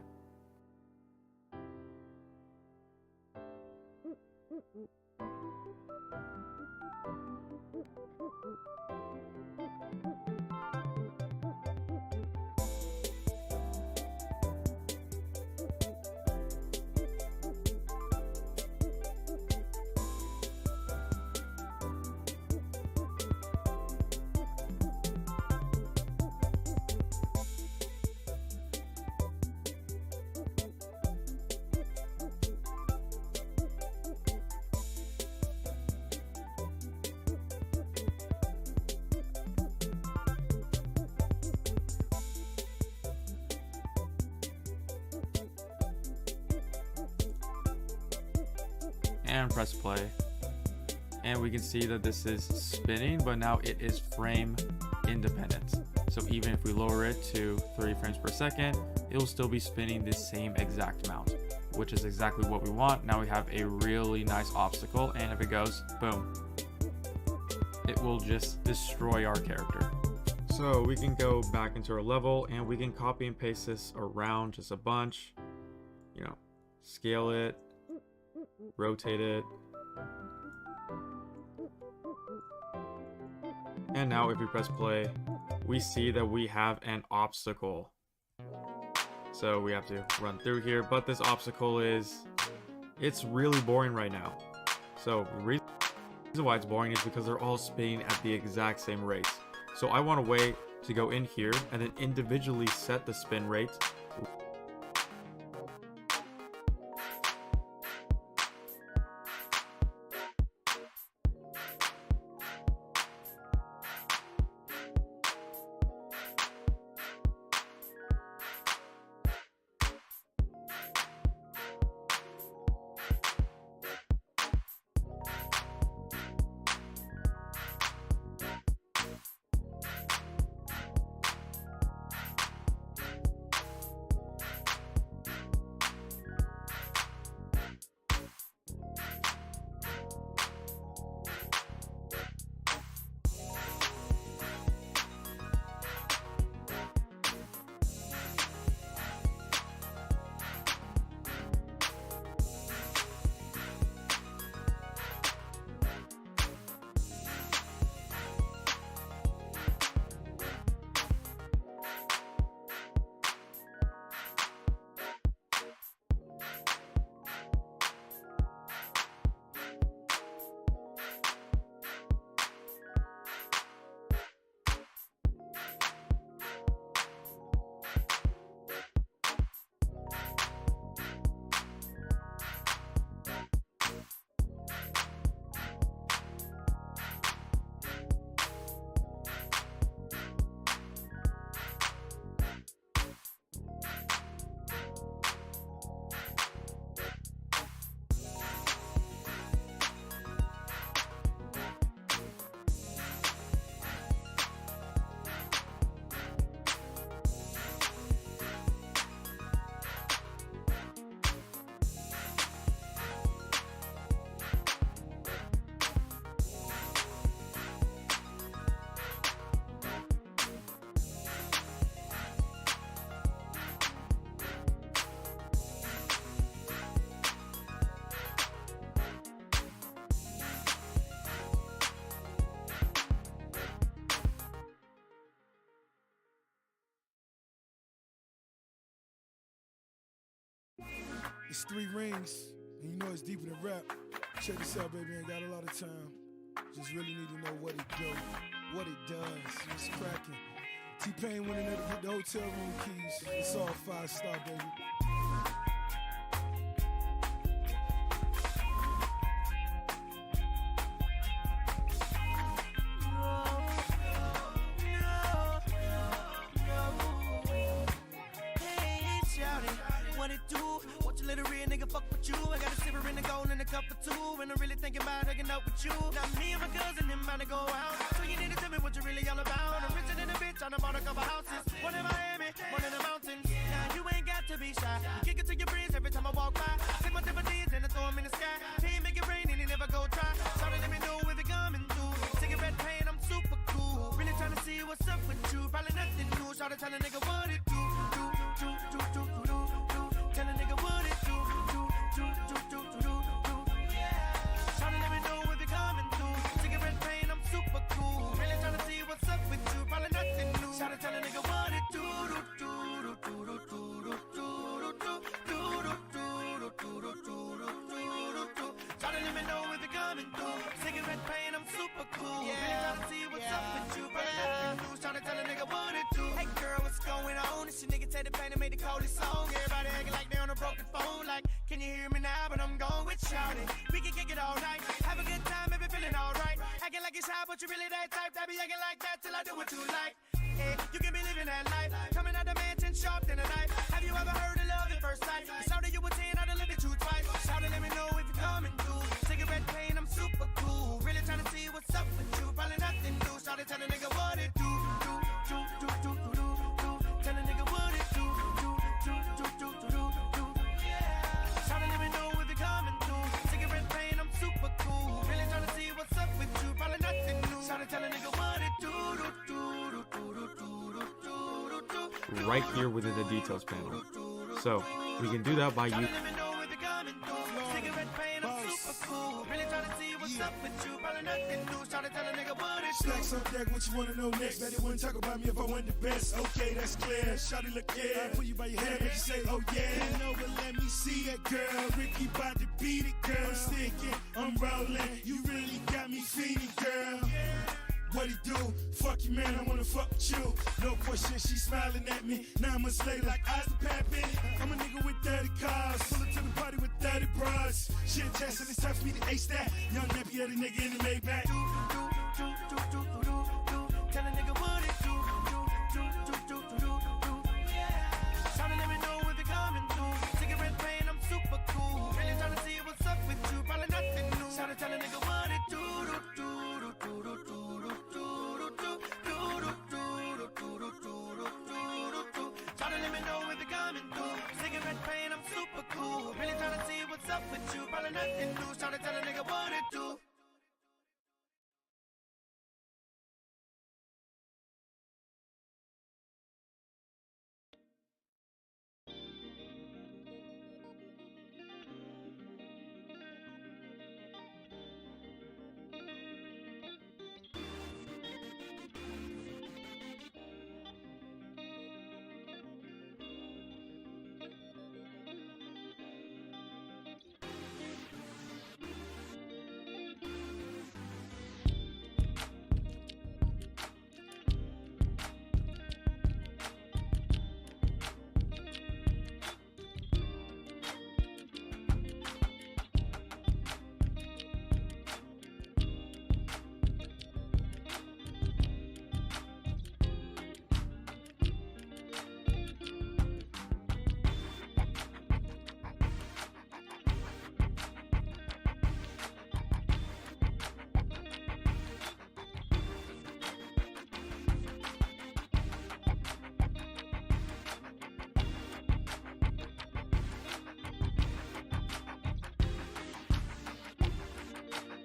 And press play, and we can see that this is spinning, but now it is frame independent. So even if we lower it to 30 frames per second, it will still be spinning the same exact amount, which is exactly what we want. Now we have a really nice obstacle, and if it goes boom, it will just destroy our character. So we can go back into our level, and we can copy and paste this around just a bunch, you know, scale it, rotate it, and now if we press play, we see that we have an obstacle. So we have to run through here, but this obstacle it's really boring right now. So the reason why it's boring is because they're all spinning at the exact same rate. So I want a way to go in here and then individually set the spin rate. It's 3 rings, and you know it's deeper than rap. Check this out, baby, ain't got a lot of time. Just really need to know what it do, what it does, it's cracking. T-Pain went in there to get the hotel room keys. It's all 5-star, baby. What it do? Want you little real nigga fuck with you? I got a silver in the gold and a cup of two, and I'm really thinking about hooking up with you. Now me and my cousin them about to go out, so you need to tell me what you really all about. I'm richer than a bitch, I bought a couple houses, one in Miami, one in the mountains. Now you ain't got to be shy. You kick it to your friends every time I walk by. Take my Tiffany's and I throw them in the sky. He ain't make it rain and he never go try. Sorry, let me know if it coming through. Cigarette pain, I'm super cool. Really trying to see what's up with you. Probably nothing new. Shout out tell a nigga what it do. said the pain that made the coldest song. Everybody acting like they on a broken phone. Like, can you hear me now? But I'm going with shouting. We can kick it all night. Have a good time, maybe feeling alright. Acting like it's shy, but you really that type. That be acting like that till I do what you like. Yeah, you can be living that life. Coming out the mansion sharp in the night. Have you ever heard of love at first sight? Shout you were 10, I'd have lived it you twice. Shout let me know if you're coming through. Cigarette pain, I'm super cool. Really trying to see what's up with you. Probably nothing new. Shout tell a nigga what it do. Tell a nigga what it do. Shout let me know if you're coming through. Cigarette pain, I'm super cool. Really trying to see what's up with you. Probably nothing new. Shout tell a nigga what it do. Right here within the details panel. So we can do that by using Stacks on deck, what you wanna know next? Better wanna talk about me if I want the best. Okay, that's clear. Shawty look yeah. I pull you by your hair, make you say, oh yeah. You know, but let me see that girl. Ricky bout to beat it, girl. I'm sticking, I'm rolling. You really got me feeding, girl. What he do? Fuck you, man, I wanna fuck with you. No question, she smiling at me. 9 months later, like eyes to Pappy. I'm a nigga with 30 cars. Pull up to the party with 30 bras. Shit, Jackson, it's time for me to ace that. Young nappy other nigga in the Maybach. Tell a nigga what it do. Shout let me know if you're coming through. Cigarette pain, I'm super cool. Really trying to see what's up with you. Probably nothing new. Shout tell a nigga what it do. Let me know if you're coming through. Cigarette pain, I'm super cool. Really trying to see what's up with you. Probably nothing new. Trying to tell a nigga what it do.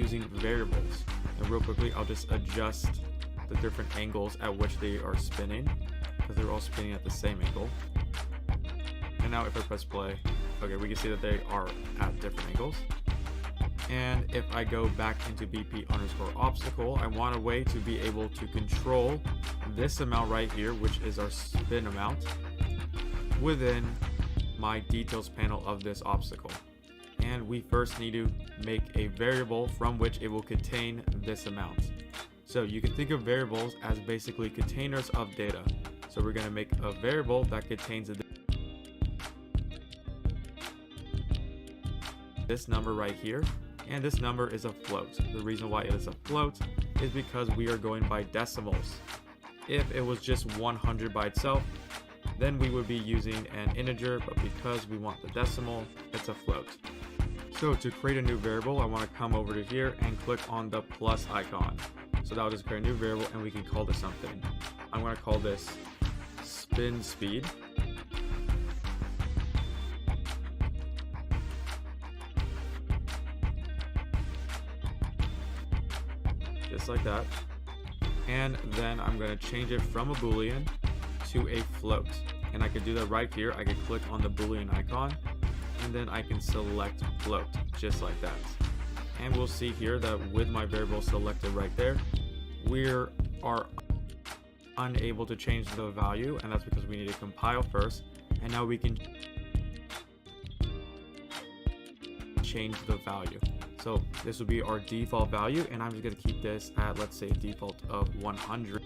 using variables. And real quickly, I'll just adjust the different angles at which they are spinning, because they're all spinning at the same angle. And now if I press play, okay, we can see that they are at different angles. And if I go back into BP underscore obstacle, I want a way to be able to control this amount right here, which is our spin amount, within my details panel of this obstacle. And we first need to make a variable from which it will contain this amount. So you can think of variables as basically containers of data. So we're going to make a variable that contains this number right here, and this number is a float. The reason why it is a float is because we are going by decimals. If it was just 100 by itself, then we would be using an integer, but because we want the decimal, it's a float. So to create a new variable, I want to come over to here and click on the plus icon. So that'll just create a new variable, and we can call this something. I'm going to call this spin speed. Just like that. And then I'm going to change it from a boolean to a float. And I can do that right here. I can click on the boolean icon, and then I can select float, just like that. And we'll see here that with my variable selected right there, we are unable to change the value, and that's because we need to compile first. And now we can change the value. So this will be our default value, and I'm just going to keep this at, let's say, default of 100.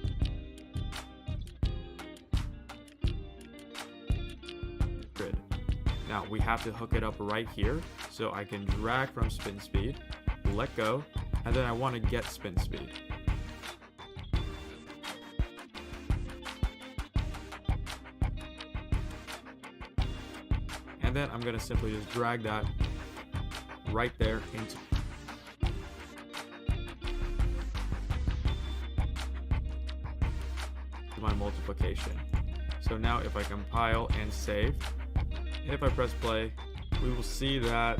Now we have to hook it up right here, so I can drag from spin speed, let go, and then I want to get spin speed. And then I'm going to simply just drag that right there into my multiplication. So now if I compile and save, if I press play, we will see that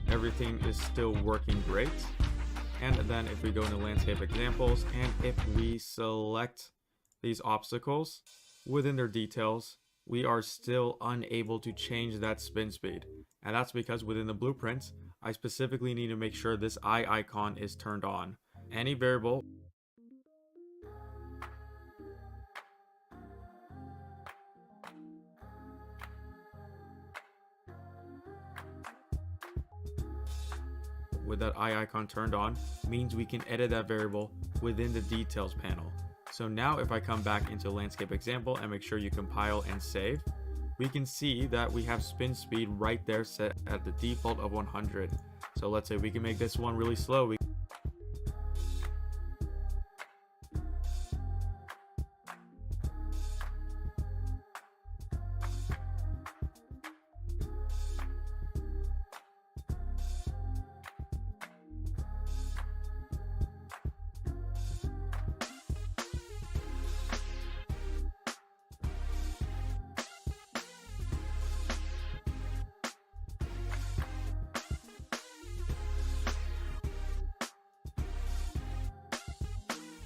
everything is still working great. And then if we go into landscape examples, and if we select these obstacles within their details, we are still unable to change that spin speed. And that's because within the blueprints, I specifically need to make sure this eye icon is turned on. Any variable with that eye icon turned on means we can edit that variable within the details panel. So now if I come back into landscape example and make sure you compile and save, we can see that we have spin speed right there set at the default of 100. So let's say we can make this one really slow.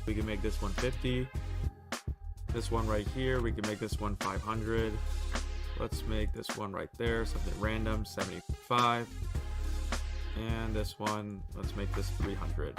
We can make this one 50. This one right here, we can make this one 500. Let's make this one right there, something random, 75. And this one, let's make this 300.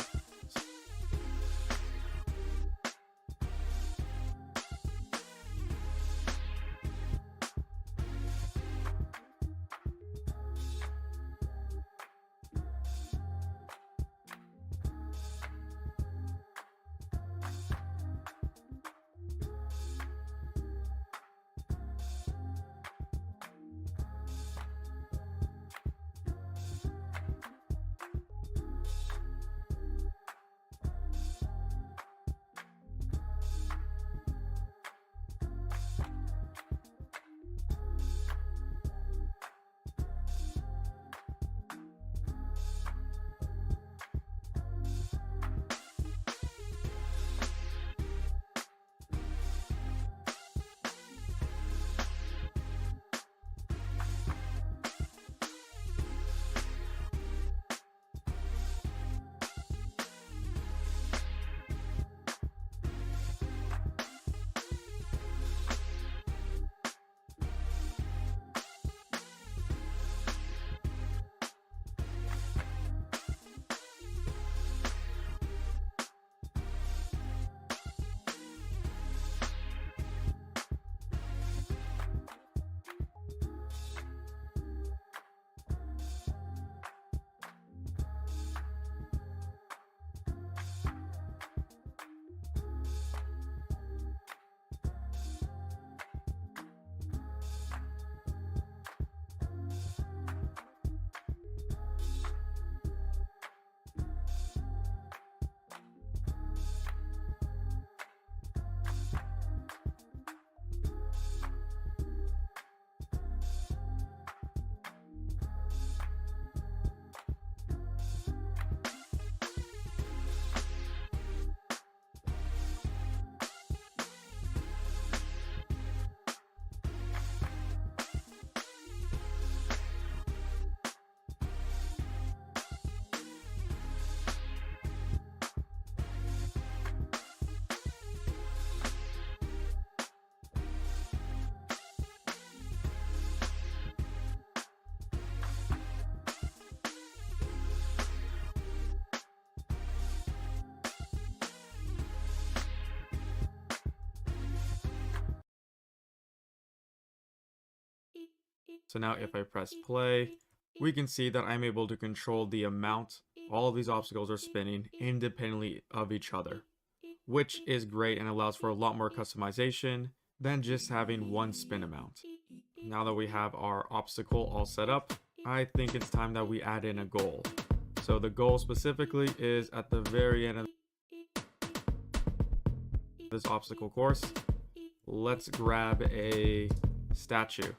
So now if I press play, we can see that I'm able to control the amount all of these obstacles are spinning independently of each other. which is great and allows for a lot more customization than just having one spin amount. Now that we have our obstacle all set up, I think it's time that we add in a goal. So the goal specifically is at the very end of this obstacle course. Let's grab a statue.